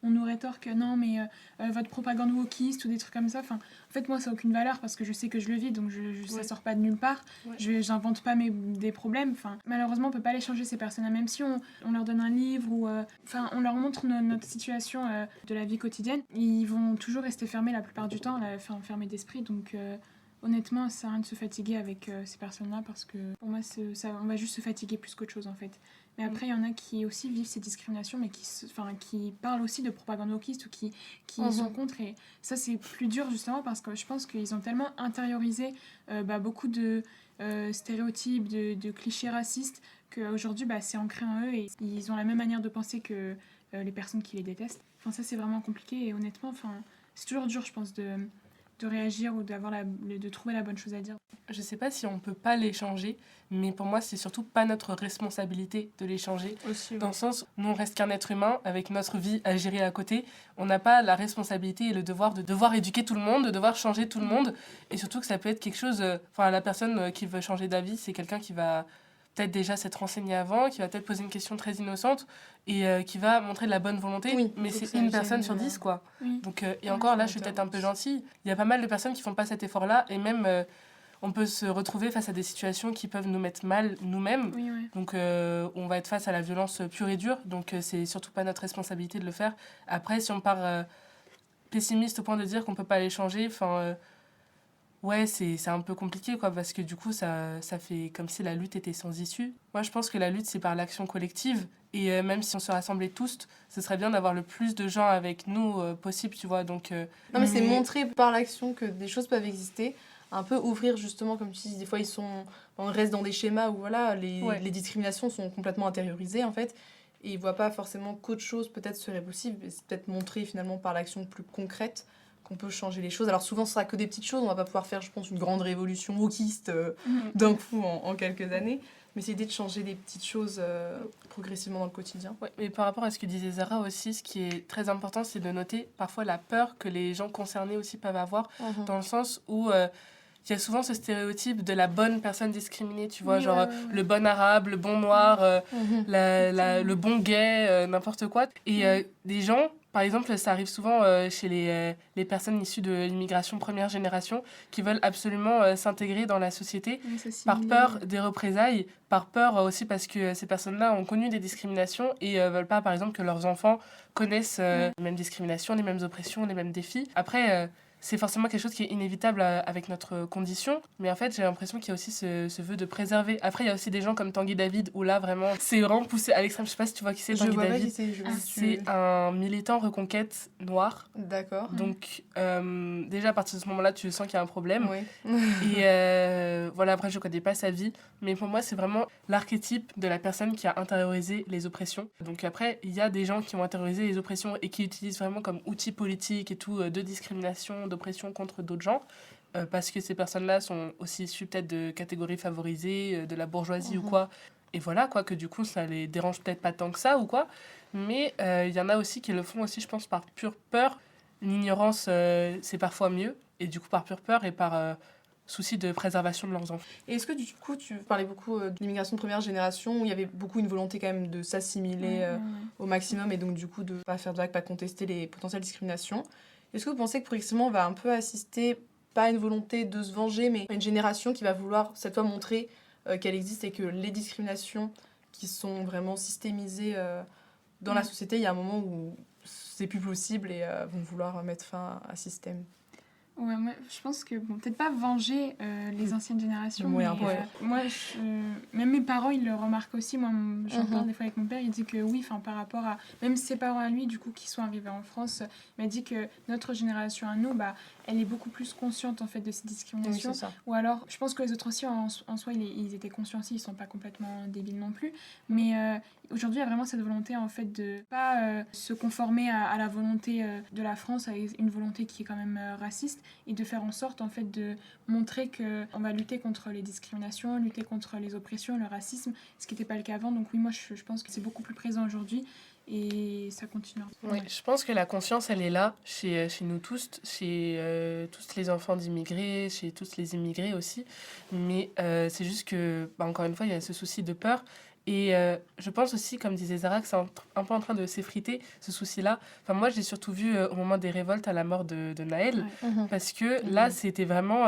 on nous rétorque non, mais votre propagande wokiste ou des trucs comme ça, en fait, moi, ça n'a aucune valeur parce que je sais que je le vis, donc ça sort pas de nulle part. Ouais. J'invente pas des problèmes. Malheureusement, on peut pas les changer, ces personnes-là, même si on leur donne un livre ou on leur montre notre situation de la vie quotidienne. Ils vont toujours rester fermés la plupart du temps, fermés d'esprit. Donc, honnêtement, ça sert à rien de se fatiguer avec ces personnes-là parce que pour moi, on va juste se fatiguer plus qu'autre chose en fait. Mais après, il y en a qui aussi vivent ces discriminations, mais qui parlent aussi de propagande wokiste ou qui sont contre. Et ça, c'est plus dur justement parce que je pense qu'ils ont tellement intériorisé beaucoup de stéréotypes, de clichés racistes qu'aujourd'hui, c'est ancré en eux et ils ont la même manière de penser que les personnes qui les détestent. Ça, c'est vraiment compliqué et honnêtement, c'est toujours dur, je pense, de réagir ou de trouver la bonne chose à dire. Je sais pas si on peut pas les changer, mais pour moi, c'est surtout pas notre responsabilité de les changer. Aussi, dans le sens où nous, on reste qu'un être humain avec notre vie à gérer à côté. On n'a pas la responsabilité et le devoir de devoir éduquer tout le monde, de devoir changer tout le monde. Et surtout que ça peut être quelque chose... la personne qui veut changer d'avis, c'est quelqu'un qui va peut-être déjà s'être renseigné avant, qui va peut-être poser une question très innocente et qui va montrer de la bonne volonté. Oui, mais c'est une personne sur 10, quoi. Oui. Donc, et encore, là, je suis peut-être un peu gentille. Il y a pas mal de personnes qui font pas cet effort-là et même... on peut se retrouver face à des situations qui peuvent nous mettre mal nous-mêmes. Oui, ouais. Donc, on va être face à la violence pure et dure. Donc, c'est surtout pas notre responsabilité de le faire. Après, si on part pessimiste au point de dire qu'on peut pas les changer, ouais, c'est un peu compliqué, quoi, parce que du coup, ça fait comme si la lutte était sans issue. Moi, je pense que la lutte, c'est par l'action collective. Et même si on se rassemblait tous, ce serait bien d'avoir le plus de gens avec nous possible, tu vois. Donc, non, mais c'est montrer par l'action que des choses peuvent exister. Un peu ouvrir, justement, comme tu dis, des fois, on reste dans des schémas où voilà, les discriminations sont complètement intériorisées, en fait. Et ils voient pas forcément qu'autre chose, peut-être, serait possible. Et c'est peut-être montrer, finalement, par l'action plus concrète qu'on peut changer les choses. Alors souvent, ce sera que des petites choses. On va pas pouvoir faire, je pense, une grande révolution wokiste d'un coup en quelques années. Mais c'est l'idée de changer des petites choses progressivement dans le quotidien. Ouais, mais par rapport à ce que disait Zara aussi, ce qui est très important, c'est de noter parfois la peur que les gens concernés aussi peuvent avoir, dans le sens où il y a souvent ce stéréotype de la bonne personne discriminée, tu vois, le bon arabe, le bon noir, le bon gay, n'importe quoi. Et des gens... Par exemple, ça arrive souvent chez les personnes issues de l'immigration première génération qui veulent absolument s'intégrer dans la société par peur des représailles, par peur aussi parce que ces personnes-là ont connu des discriminations et veulent pas, par exemple, que leurs enfants connaissent les mêmes discriminations, les mêmes oppressions, les mêmes défis. Après, c'est forcément quelque chose qui est inévitable avec notre condition, mais en fait, j'ai l'impression qu'il y a aussi ce vœu de préserver. Après, il y a aussi des gens comme Tanguy David, où là, vraiment, c'est vraiment poussé à l'extrême. Je sais pas si tu vois qui c'est, Tanguy David. C'est un militant reconquête noir. D'accord. Donc, déjà, à partir de ce moment-là, tu sens qu'il y a un problème. Oui. Et voilà, après, je connais pas sa vie, mais pour moi, c'est vraiment l'archétype de la personne qui a intériorisé les oppressions. Donc après, il y a des gens qui ont intériorisé les oppressions et qui utilisent vraiment comme outil politique et tout, de discrimination, d'oppression contre d'autres gens, parce que ces personnes-là sont aussi issues peut-être de catégories favorisées, de la bourgeoisie ou quoi. Et voilà, quoi, que du coup, ça les dérange peut-être pas tant que ça ou quoi. Mais il y en a aussi qui le font aussi, je pense, par pure peur. L'ignorance, c'est parfois mieux. Et du coup, par pure peur et par souci de préservation de leurs enfants. Et est-ce que du coup, tu parlais beaucoup de l'immigration de première génération, où il y avait beaucoup une volonté quand même de s'assimiler au maximum et donc du coup de pas faire de vagues, pas contester les potentielles discriminations. Est-ce que vous pensez que progressivement on va un peu assister, pas à une volonté de se venger, mais à une génération qui va vouloir cette fois montrer qu'elle existe et que les discriminations qui sont vraiment systémisées dans la société, il y a un moment où c'est plus possible et vont vouloir mettre fin à ce système? Ouais, moi, je pense que, bon, peut-être pas venger les anciennes générations, mais moi, même mes parents, ils le remarquent aussi. Moi, j'en parle des fois avec mon père, il dit que oui, par rapport à... Même ses parents à lui, du coup, qui sont arrivés en France, il m'a dit que notre génération à nous, elle est beaucoup plus consciente, en fait, de ces discriminations. Oui, c'est ça. Ou alors, je pense que les autres aussi, en soi, ils étaient conscients aussi, ils sont pas complètement débiles non plus. Mais aujourd'hui, il y a vraiment cette volonté, en fait, de pas se conformer à la volonté de la France, à une volonté qui est quand même raciste, et de faire en sorte en fait de montrer qu'on va lutter contre les discriminations, lutter contre les oppressions, le racisme, ce qui n'était pas le cas avant. Donc oui, moi je pense que c'est beaucoup plus présent aujourd'hui et ça continue. Oui, je pense que la conscience, elle est là chez nous tous, chez tous les enfants d'immigrés, chez tous les immigrés aussi. Mais c'est juste que, encore une fois, il y a ce souci de peur. Et je pense aussi, comme disait Zara, que c'est un peu en train de s'effriter, ce souci-là. Enfin, moi, j'ai surtout vu au moment des révoltes à la mort de Naël, Ouais. parce que là, c'était vraiment...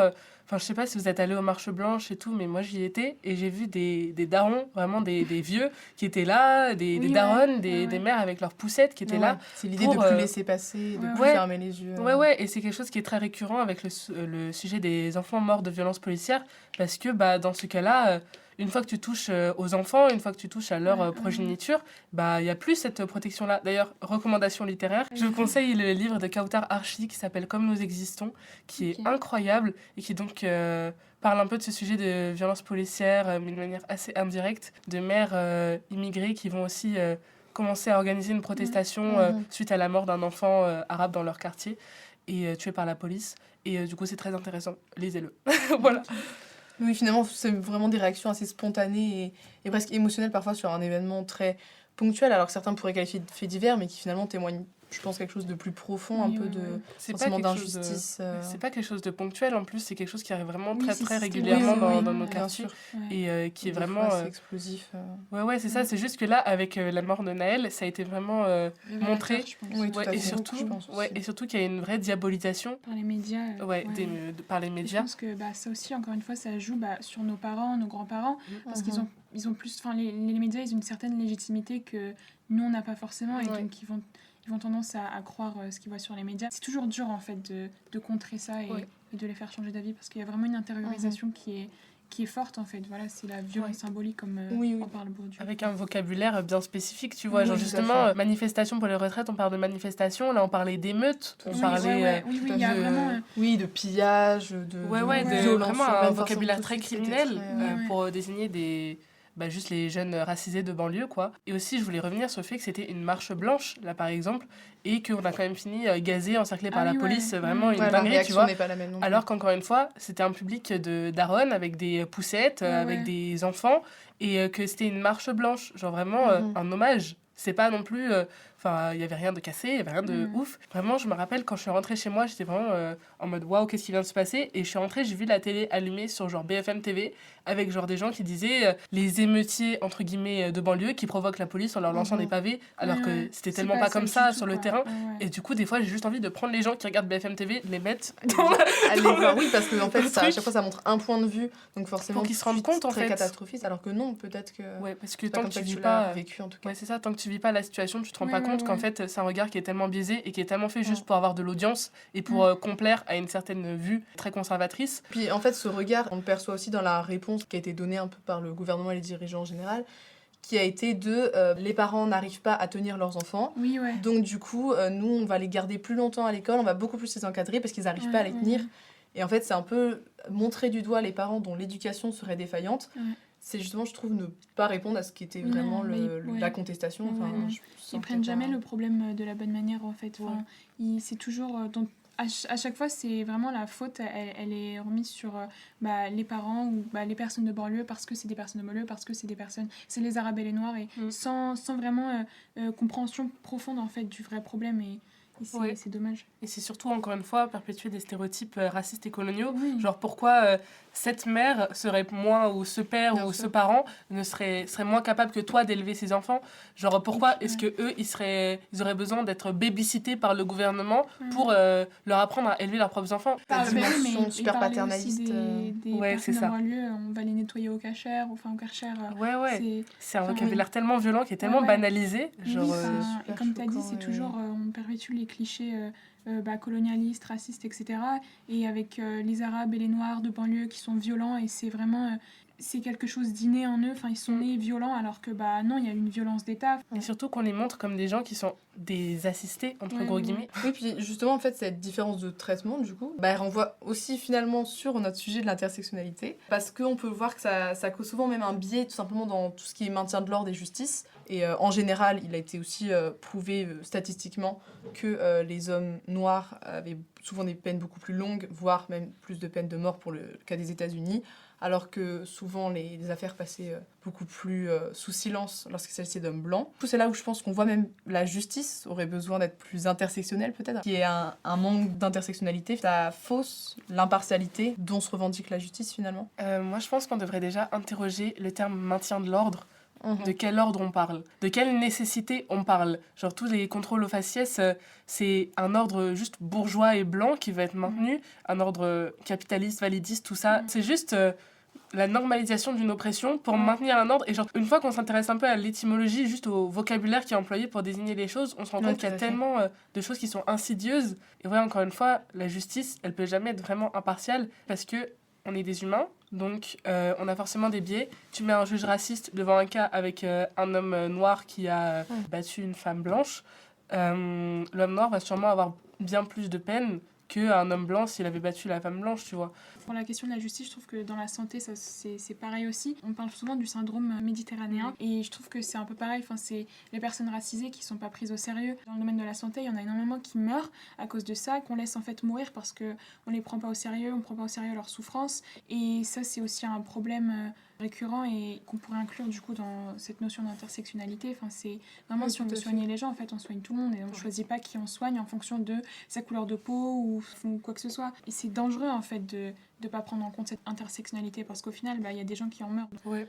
Enfin, je sais pas si vous êtes allés aux marches blanches et tout, mais moi, j'y étais, et j'ai vu des darons, vraiment des vieux, qui étaient là, des Oui, daronnes, ouais. des mères avec leurs poussettes qui étaient là. C'est l'idée pour, de plus laisser passer, de plus ouais. fermer les yeux. Ouais, et c'est quelque chose qui est très récurrent avec le sujet des enfants morts de violences policières, parce que dans ce cas-là, une fois que tu touches aux enfants, une fois que tu touches à leur progéniture, il n'y a plus cette protection-là. D'ailleurs, recommandation littéraire, je vous conseille le livre de Kautar Archi qui s'appelle Comme nous existons, qui est incroyable et qui donc parle un peu de ce sujet de violences policières, mais de manière assez indirecte, de mères immigrées qui vont aussi... commencer à organiser une protestation suite à la mort d'un enfant arabe dans leur quartier et tué par la police. Et du coup, c'est très intéressant. Lisez-le. Voilà. Oui, finalement, c'est vraiment des réactions assez spontanées et presque émotionnelles parfois sur un événement très ponctuel, alors que certains pourraient qualifier de faits divers, mais qui finalement témoignent, je pense, quelque chose de plus profond, un peu de sentiment d'injustice. C'est pas quelque chose de ponctuel, en plus, c'est quelque chose qui arrive vraiment Oui, très régulièrement dans nos bien quartiers. sûr. Et qui est Des vraiment... fois, c'est explosif. Ouais, c'est ça. C'est juste que là, avec la mort de Naël, ça a été vraiment montré. Je pense. Oui, tout à fait. Et surtout, Je pense aussi. et surtout qu'il y a une vraie diabolisation Par les médias. par les Et je médias. pense que ça aussi, encore une fois, ça joue sur nos parents, nos grands-parents, parce qu'ils ont plus... Enfin, les médias, ils ont une certaine légitimité que nous, on n'a pas forcément, et donc ils vont tendance à croire ce qu'ils voient sur les médias. C'est toujours dur, en fait, de contrer ça et de les faire changer d'avis, parce qu'il y a vraiment une intériorisation qui est forte, en fait. Voilà, c'est la violence symbolique, comme en parle Bourdieu. Avec un vocabulaire bien spécifique, tu vois. Oui, genre, tout à justement, fait. manifestation pour les retraites, on parle de manifestation. Là, on parlait d'émeutes. On parlait... Oui, il y a vraiment... Oui, de pillage, de violence. Vraiment urbaine, un forcément, vocabulaire tout de très suite, c'était criminel très, pour désigner juste les jeunes racisés de banlieue, quoi. Et aussi, je voulais revenir sur le fait que c'était une marche blanche, là, par exemple, et qu'on a quand même fini gazé, encerclé par la police. Vraiment une la dinguerie, tu réaction vois. n'est pas la même non plus. Alors qu'encore une fois, c'était un public de daronnes avec des poussettes, avec des enfants, et que c'était une marche blanche. Genre vraiment un hommage. C'est pas non plus... Enfin, il y avait rien de cassé, il y avait rien de ouf. Vraiment, je me rappelle, quand je suis rentrée chez moi, j'étais vraiment en mode waouh, qu'est-ce qui vient de se passer? Et je suis rentrée, j'ai vu la télé allumée sur genre BFM TV, avec genre des gens qui disaient les émeutiers, entre guillemets, de banlieue qui provoquent la police en leur lançant des pavés, alors que c'était tellement pas comme ça sur le terrain. Et du coup, des fois, j'ai juste envie de prendre les gens qui regardent BFM TV, les mettre dans Allez voir, oui, parce que en fait, à chaque fois, ça montre un point de vue, donc forcément, pour qu'ils se rendent compte, en très fait. catastrophiste, alors que non, peut-être que... Ouais, parce que c'est pas tant comme que ça tu vis l'as pas... vécu, en tout cas. Ouais, c'est ça, tant que tu vis pas la situation, tu te rends pas compte qu'en fait, c'est un regard qui est tellement biaisé et qui est tellement fait juste pour avoir de l'audience et pour complaire à une certaine vue très conservatrice. Puis en fait, ce regard, on le perçoit aussi dans la réponse qui a été donnée un peu par le gouvernement et les dirigeants en général, qui a été de les parents n'arrivent pas à tenir leurs enfants. Oui, ouais. Donc du coup, nous, on va les garder plus longtemps à l'école, on va beaucoup plus les encadrer parce qu'ils n'arrivent pas à les tenir. Et en fait, c'est un peu montrer du doigt les parents dont l'éducation serait défaillante. C'est justement, je trouve, ne pas répondre à ce qui était vraiment la contestation. Enfin, ils prennent jamais le problème de la bonne manière, en fait. Enfin, c'est toujours... à chaque fois, c'est vraiment la faute, elle est remise sur les parents ou les personnes de banlieue, parce que c'est des personnes de banlieue, parce que c'est des personnes... C'est les Arabes et les Noirs, et sans vraiment compréhension profonde, en fait, du vrai problème. Et c'est dommage. Et c'est surtout, encore une fois, perpétuer des stéréotypes racistes et coloniaux. Genre, pourquoi cette mère serait moins, ou ce père ou ce parent serait moins capable que toi d'élever ses enfants? Genre, pourquoi est-ce que eux ils auraient besoin d'être babysités par le gouvernement pour leur apprendre à élever leurs propres enfants? La dimension super paternaliste. Des personnes en banlieue, on va les nettoyer au Karcher, au Karcher. C'est un vocabulaire tellement violent qui est tellement banalisé. Genre, et comme tu as dit, c'est toujours... on perpétue les clichés colonialistes, racistes, etc. Et avec les Arabes et les Noirs de banlieue qui sont violents, et c'est vraiment... c'est quelque chose d'inné en eux, enfin ils sont nés violents, alors que non, il y a une violence d'État. Et surtout qu'on les montre comme des gens qui sont des assistés, entre gros guillemets. Oui, puis justement, en fait, cette différence de traitement, du coup, elle renvoie aussi finalement sur notre sujet de l'intersectionnalité, parce qu'on peut voir que ça cause souvent même un biais, tout simplement, dans tout ce qui est maintien de l'ordre et justice. Et en général, il a été aussi prouvé statistiquement que les hommes noirs avaient souvent des peines beaucoup plus longues, voire même plus de peines de mort pour le cas des États-Unis, alors que souvent les affaires passaient beaucoup plus sous silence lorsque celle-ci est d'hommes blancs. Du coup, c'est là où je pense qu'on voit même la justice aurait besoin d'être plus intersectionnelle peut-être, qu'il y ait un manque d'intersectionnalité, ça fausse l'impartialité dont se revendique la justice finalement. Moi, je pense qu'on devrait déjà interroger le terme maintien de l'ordre. De quel ordre on parle? De quelle nécessité on parle? Genre, tous les contrôles aux faciès, c'est un ordre juste bourgeois et blanc qui va être maintenu, un ordre capitaliste, validiste, tout ça. C'est juste la normalisation d'une oppression pour maintenir un ordre. Et genre, une fois qu'on s'intéresse un peu à l'étymologie, juste au vocabulaire qui est employé pour désigner les choses, on se rend compte qu'il y a tellement de choses qui sont insidieuses. Et ouais, encore une fois, la justice, elle peut jamais être vraiment impartiale parce que on est des humains, donc on a forcément des biais. Tu mets un juge raciste devant un cas avec un homme noir qui a battu une femme blanche, l'homme noir va sûrement avoir bien plus de peine qu'un homme blanc s'il avait battu la femme blanche, tu vois. Pour la question de la justice, je trouve que dans la santé, ça, c'est pareil aussi. On parle souvent du syndrome méditerranéen et je trouve que c'est un peu pareil. Enfin, c'est les personnes racisées qui sont pas prises au sérieux. Dans le domaine de la santé, il y en a énormément qui meurent à cause de ça, qu'on laisse en fait mourir parce qu'on les prend pas au sérieux, on prend pas au sérieux leurs souffrances. Et ça, c'est aussi un problème récurrent et qu'on pourrait inclure du coup dans cette notion d'intersectionnalité. Enfin, c'est vraiment si on veut soigner les gens, en fait, on soigne tout le monde et on choisit pas qui on soigne en fonction de sa couleur de peau ou quoi que ce soit. Et c'est dangereux en fait de pas prendre en compte cette intersectionnalité parce qu'au final, il y a des gens qui en meurent. Ouais.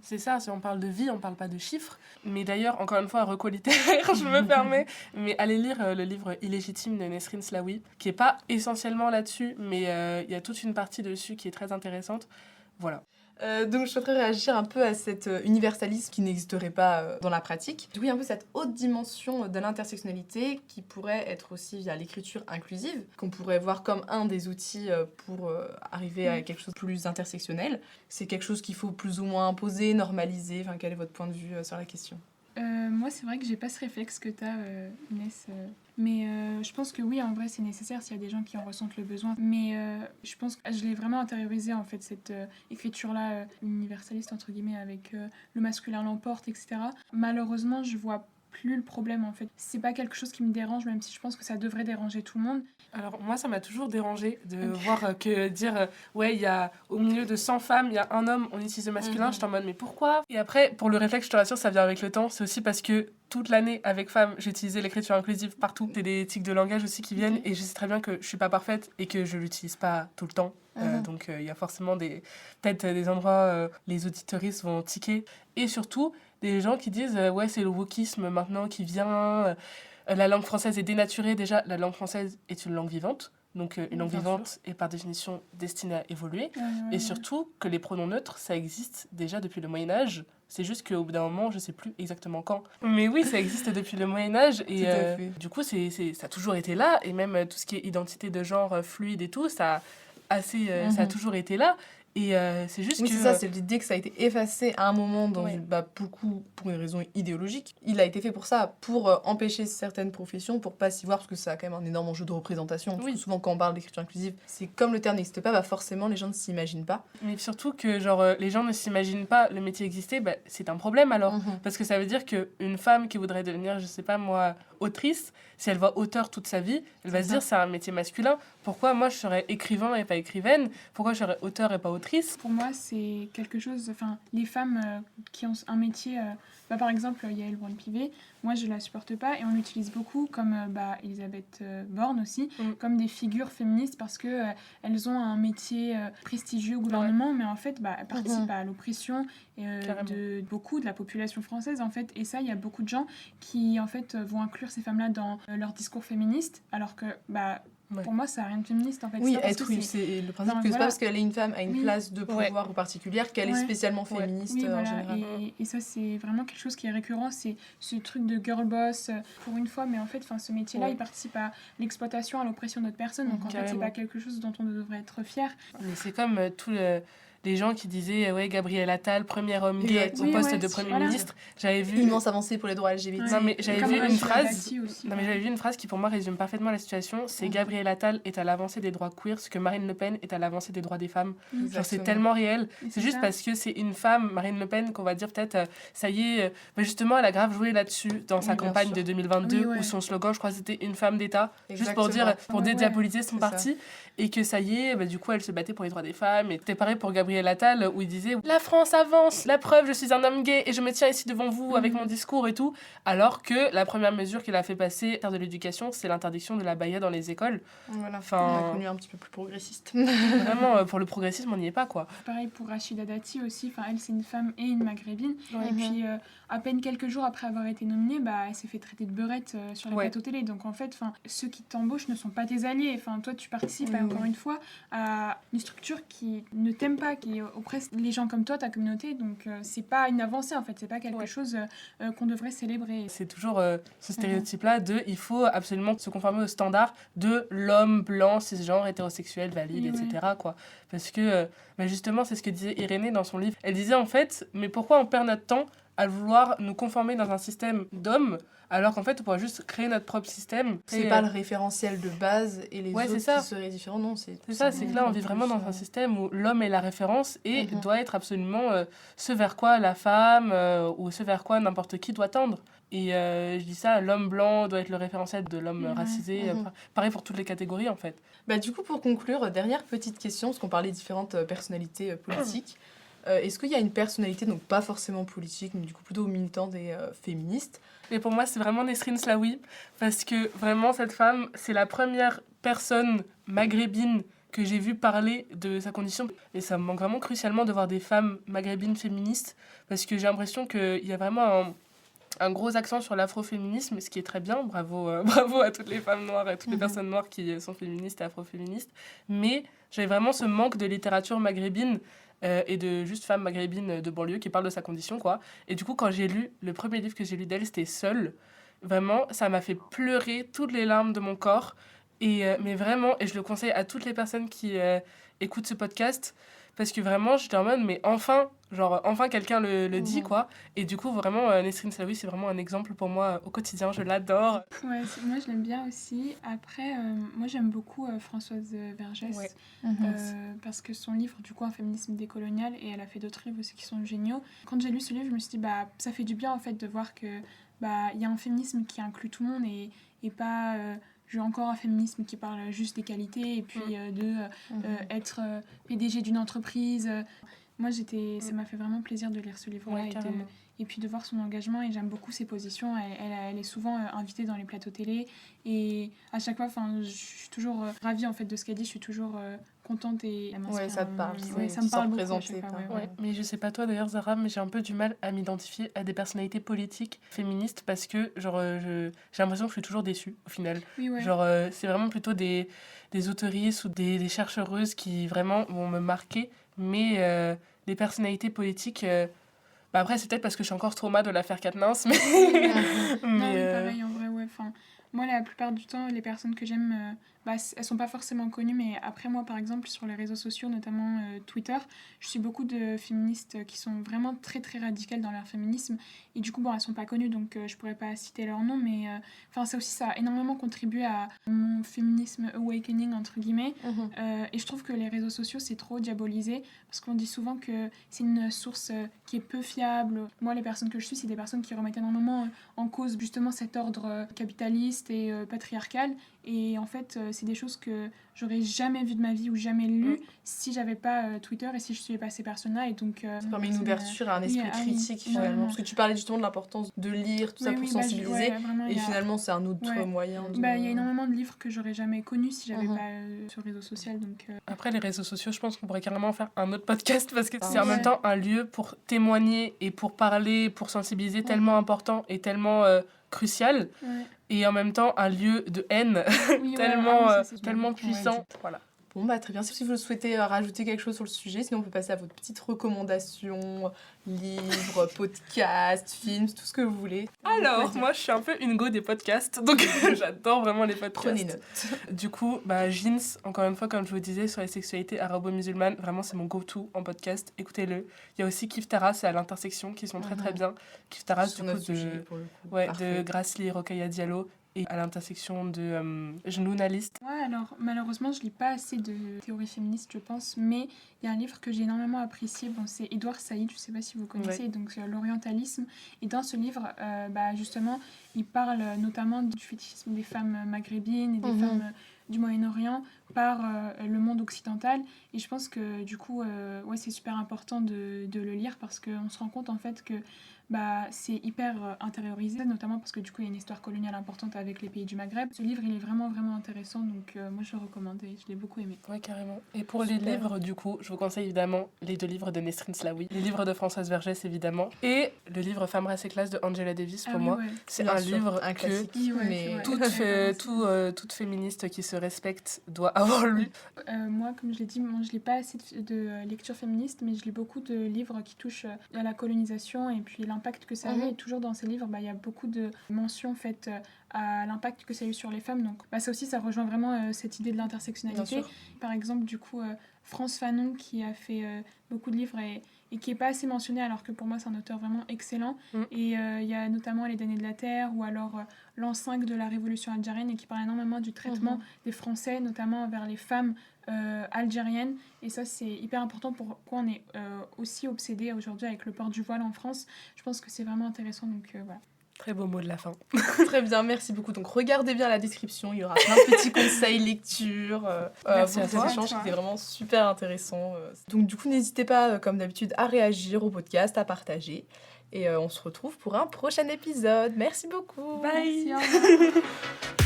C'est ça, si on parle de vie, on parle pas de chiffres. Mais d'ailleurs, encore une fois, reco littéraire, je me permets, mais allez lire le livre Illégitime de Nesrine Slaoui, qui est pas essentiellement là-dessus, mais il y a toute une partie dessus qui est très intéressante. Voilà. Donc je souhaiterais réagir un peu à cet universalisme qui n'existerait pas dans la pratique. Oui, un peu cette haute dimension de l'intersectionnalité qui pourrait être aussi via l'écriture inclusive, qu'on pourrait voir comme un des outils pour arriver à quelque chose de plus intersectionnel. C'est quelque chose qu'il faut plus ou moins imposer, normaliser. Enfin, quel est votre point de vue sur la question ? Moi, c'est vrai que j'ai pas ce réflexe que t'as, Inès. Mais je pense que oui, en vrai, c'est nécessaire s'il y a des gens qui en ressentent le besoin. Mais je pense que je l'ai vraiment intériorisé, en fait, cette écriture-là, universaliste, entre guillemets, avec le masculin l'emporte, etc. Malheureusement, je vois plus le problème, en fait. C'est pas quelque chose qui me dérange, même si je pense que ça devrait déranger tout le monde. Alors moi, ça m'a toujours dérangé de voir que dire ouais, il y a au milieu de 100 femmes, il y a un homme, on utilise le masculin, j'étais en mode mais pourquoi? Et après, pour le réflexe, je te rassure, ça vient avec le temps, c'est aussi parce que toute l'année, avec femmes, j'ai utilisé l'écriture inclusive partout. C'est des tics de langage aussi qui viennent et je sais très bien que je suis pas parfaite et que je l'utilise pas tout le temps. Donc il y a forcément peut-être des endroits les auditeuristes vont tiquer. Et surtout, des gens qui disent ouais, c'est le wokisme maintenant qui vient... la langue française est dénaturée. Déjà, la langue française est une langue vivante. Donc, une langue vivante est par définition destinée à évoluer. Et surtout, que les pronoms neutres, ça existe déjà depuis le Moyen-Âge. C'est juste qu'au bout d'un moment, je sais plus exactement quand. Mais oui, ça existe depuis le Moyen-Âge. Et du coup, ça a toujours été là. Et même tout ce qui est identité de genre fluide et tout, ça a toujours été là. Et c'est juste oui, que... c'est ça, c'est l'idée que ça a été effacé à un moment dans beaucoup pour une raison idéologique. Il a été fait pour ça, pour empêcher certaines professions, pour pas s'y voir, parce que ça a quand même un énorme enjeu de représentation. Oui. Souvent, quand on parle d'écriture inclusive, c'est comme le terme n'existe pas, forcément, les gens ne s'imaginent pas. Mais surtout que les gens ne s'imaginent pas le métier exister, c'est un problème alors. Parce que ça veut dire qu'une femme qui voudrait devenir, je sais pas moi, autrice, si elle voit auteur toute sa vie, elle va se dire c'est un métier masculin. Pourquoi moi je serais écrivain et pas écrivaine? Pourquoi je serais auteur et pas autrice? Pour moi, c'est quelque chose... Enfin, les femmes qui ont un métier... par exemple, Yael Braun-Pivet, moi je la supporte pas et on l'utilise beaucoup comme Elisabeth Borne aussi, comme des figures féministes parce que elles ont un métier prestigieux au gouvernement, mais en fait elles participent à l'oppression de beaucoup de la population française en fait. Et ça, il y a beaucoup de gens qui en fait vont inclure ces femmes-là dans leur discours féministe, alors que pour moi, ça n'a rien de féministe en fait. Oui, c'est le principe que c'est pas parce qu'elle est une femme à une place de pouvoir ou particulière qu'elle est spécialement féministe en général. Et ça, c'est vraiment quelque chose qui est récurrent, c'est ce truc de girl boss pour une fois, mais en fait, ce métier-là, il participe à l'exploitation, à l'oppression d'autres personnes, donc en fait, c'est pas quelque chose dont on devrait être fier. Mais c'est comme les gens qui disaient ouais, Gabriel Attal, premier homme gay au poste de Premier ministre. J'avais vu immense avancée pour les droits LGBT. Non mais j'avais vu une phrase qui pour moi résume parfaitement la situation, c'est Gabriel Attal est à l'avancée des droits queer, ce que Marine Le Pen est à l'avancée des droits des femmes. Genre c'est tellement réel. C'est juste parce que c'est une femme, Marine Le Pen, qu'on va dire peut-être ça y est, justement elle a grave joué là-dessus dans sa campagne de 2022 où son slogan je crois c'était une femme d'État, juste pour dire pour dédiaboliser son parti et que ça y est, du coup elle se battait pour les droits des femmes et c'était pareil pour Gabriel Gabriel Attal où il disait « La France avance, la preuve, je suis un homme gay et je me tiens ici devant vous avec mon discours et tout », alors que la première mesure qu'il a fait passer de l'éducation, c'est l'interdiction de la baya dans les écoles. Voilà, Enfin, on a connu un petit peu plus progressiste. Vraiment, pour le progressisme, on n'y est pas, quoi. Pareil pour Rachida Dati aussi, enfin, elle c'est une femme et une maghrébine, et puis à peine quelques jours après avoir été nominée, elle s'est fait traiter de beurette sur les plateaux télé, donc en fait, ceux qui t'embauchent ne sont pas tes alliés, toi tu participes encore une fois à une structure qui ne t'aime pas, qui oppresse les gens comme toi, ta communauté, donc c'est pas une avancée en fait, c'est pas quelque chose qu'on devrait célébrer. C'est toujours ce stéréotype-là de il faut absolument se conformer aux standards de l'homme blanc, cisgenre, hétérosexuel, valide, etc. quoi. Parce que justement, c'est ce que disait Irénée dans son livre. Elle disait en fait, mais pourquoi on perd notre temps à vouloir nous conformer dans un système d'hommes alors qu'en fait on pourrait juste créer notre propre système. C'est pas le référentiel de base et les autres qui seraient différents, non. C'est ça, c'est que là on vit vraiment dans un système où l'homme est la référence et doit être absolument ce vers quoi la femme ou ce vers quoi n'importe qui doit tendre. Et je dis ça, l'homme blanc doit être le référentiel de l'homme racisé, pareil pour toutes les catégories en fait. Du coup, pour conclure, dernière petite question, parce qu'on parlait de différentes personnalités politiques. Est-ce qu'il y a une personnalité, donc pas forcément politique, mais du coup plutôt militante et féministe? Et pour moi, c'est vraiment Nesrine Slaoui, parce que vraiment, cette femme, c'est la première personne maghrébine que j'ai vue parler de sa condition. Et ça me manque vraiment crucialement de voir des femmes maghrébines féministes, parce que j'ai l'impression qu'il y a vraiment un gros accent sur l'afroféminisme, ce qui est très bien. Bravo, bravo à toutes les femmes noires et à toutes les personnes noires qui sont féministes et afroféministes. Mais j'avais vraiment ce manque de littérature maghrébine et de juste femmes maghrébines de banlieue qui parlent de sa condition, quoi. Et du coup, quand j'ai lu, le premier livre que j'ai lu d'elle, c'était Seule. Vraiment, ça m'a fait pleurer toutes les larmes de mon corps. Mais vraiment, et je le conseille à toutes les personnes qui écoutent ce podcast, parce que vraiment, j'étais en mode, mais enfin quelqu'un le dit, quoi. Et du coup, vraiment, Nesrine Slaoui, c'est vraiment un exemple pour moi au quotidien, je l'adore. Ouais, moi je l'aime bien aussi. Après, moi j'aime beaucoup Françoise Vergès, parce que son livre, du coup, Un féminisme décolonial, et elle a fait d'autres livres aussi qui sont géniaux. Quand j'ai lu ce livre, je me suis dit, ça fait du bien en fait de voir que y a un féminisme qui inclut tout le monde et pas... j'ai encore un féminisme qui parle juste des qualités et puis être PDG d'une entreprise. Moi, ça m'a fait vraiment plaisir de lire ce livre-là et puis de voir son engagement, et j'aime beaucoup ses positions. Elle est souvent invitée dans les plateaux télé, et à chaque fois, je suis toujours ravie en fait de ce qu'elle dit. Je suis toujours contente et ça te parle. Ça me parle beaucoup. Mais je sais pas toi d'ailleurs, Zara, mais j'ai un peu du mal à m'identifier à des personnalités politiques féministes parce que j'ai l'impression que je suis toujours déçue au final. C'est vraiment plutôt des autoristes ou des chercheuses qui vraiment vont me marquer, mais les personnalités politiques... après, c'est peut-être parce que je suis encore trauma de l'affaire Quatennens, mais... Non, mais pareil, en vrai, ouais. Moi, la plupart du temps, les personnes que j'aime, elles sont pas forcément connues, mais après, moi, par exemple, sur les réseaux sociaux, notamment Twitter, je suis beaucoup de féministes qui sont vraiment très, très radicales dans leur féminisme, et du coup, elles sont pas connues, donc je pourrais pas citer leur nom, mais ça aussi, ça a énormément contribué à mon féminisme awakening, entre guillemets, et je trouve que les réseaux sociaux, c'est trop diabolisé, parce qu'on dit souvent que c'est une source qui est peu fiable. Moi, les personnes que je suis, c'est des personnes qui remettent énormément en cause, justement, cet ordre capitaliste et patriarcal, et en fait c'est des choses que j'aurais jamais vues de ma vie ou jamais lues si j'avais pas Twitter et si je suivais pas ces personnes-là, et donc ça permet une ouverture à un esprit critique finalement, parce que tu parlais justement de l'importance de lire tout ça pour sensibiliser, et finalement c'est un autre moyen il y a énormément de livres que j'aurais jamais connus si j'avais pas ce réseau social, donc Après les réseaux sociaux, je pense qu'on pourrait carrément faire un autre podcast parce que c'est en même temps un lieu pour témoigner et pour parler, pour sensibiliser, tellement important et tellement crucial, et en même temps un lieu de haine tellement puissant. Voilà. Bon, très bien. Si vous souhaitez rajouter quelque chose sur le sujet, sinon on peut passer à votre petite recommandation, livres, podcasts, films, tout ce que vous voulez. Alors, moi, je suis un peu une go des podcasts, donc j'adore vraiment les podcasts. Prenez note. Du coup, Jeans, encore une fois, comme je vous disais, sur les sexualités arabo-musulmanes, vraiment, c'est mon go-to en podcast. Écoutez-le. Il y a aussi Kif Taras et À l'intersection qui sont très très bien. Kif Taras, du coup, de Gracely Rokhaya Diallo, et À l'intersection de journaliste. Ouais, alors malheureusement, je lis pas assez de théorie féministe, je pense, mais il y a un livre que j'ai énormément apprécié, c'est Édouard Saïd, je sais pas si vous connaissez, donc l'orientalisme, et dans ce livre, justement, il parle notamment du fétichisme des femmes maghrébines et des femmes du Moyen-Orient par le monde occidental. Et je pense que du coup, c'est super important de le lire parce qu'on se rend compte en fait que c'est hyper intériorisé, notamment parce que du coup il y a une histoire coloniale importante avec les pays du Maghreb. Ce livre il est vraiment vraiment intéressant, donc moi je le recommande et je l'ai beaucoup aimé. Ouais, carrément. Et pour les livres, du coup, je vous conseille évidemment les 2 livres de Nesrine Slaoui, les livres de Françoise Vergès évidemment, et le livre Femmes, race et classe de Angela Davis. Pour moi, c'est bien un sûr, livre un que classique, mais toute féministe qui se respecte doit avoir lu. Moi, comme je l'ai dit, je lis pas assez de lecture féministe, mais je lis beaucoup de livres qui touchent à la colonisation et puis l'impact que ça a eu. Et toujours dans ces livres, il y a beaucoup de mentions faites à l'impact que ça a eu sur les femmes. Donc ça aussi, ça rejoint vraiment cette idée de l'intersectionnalité. Par exemple, du coup, France Fanon, qui a fait beaucoup de livres et qui n'est pas assez mentionné, alors que pour moi, c'est un auteur vraiment excellent. Et il y a notamment Les damnés de la terre, ou alors L'an 5 de la révolution algérienne, et qui parle énormément du traitement des Français, notamment envers les femmes algériennes. Et ça, c'est hyper important pour pourquoi on est aussi obsédé aujourd'hui avec le port du voile en France. Je pense que c'est vraiment intéressant, donc voilà. Très beau mot de la fin. Très bien, merci beaucoup. Donc regardez bien la description, il y aura plein de petits conseils, lecture Merci pour à cet toi. échange qui était vraiment super intéressant. Donc du coup, n'hésitez pas, comme d'habitude, à réagir au podcast, à partager. Et on se retrouve pour un prochain épisode. Merci beaucoup. Bye. Merci, au revoir.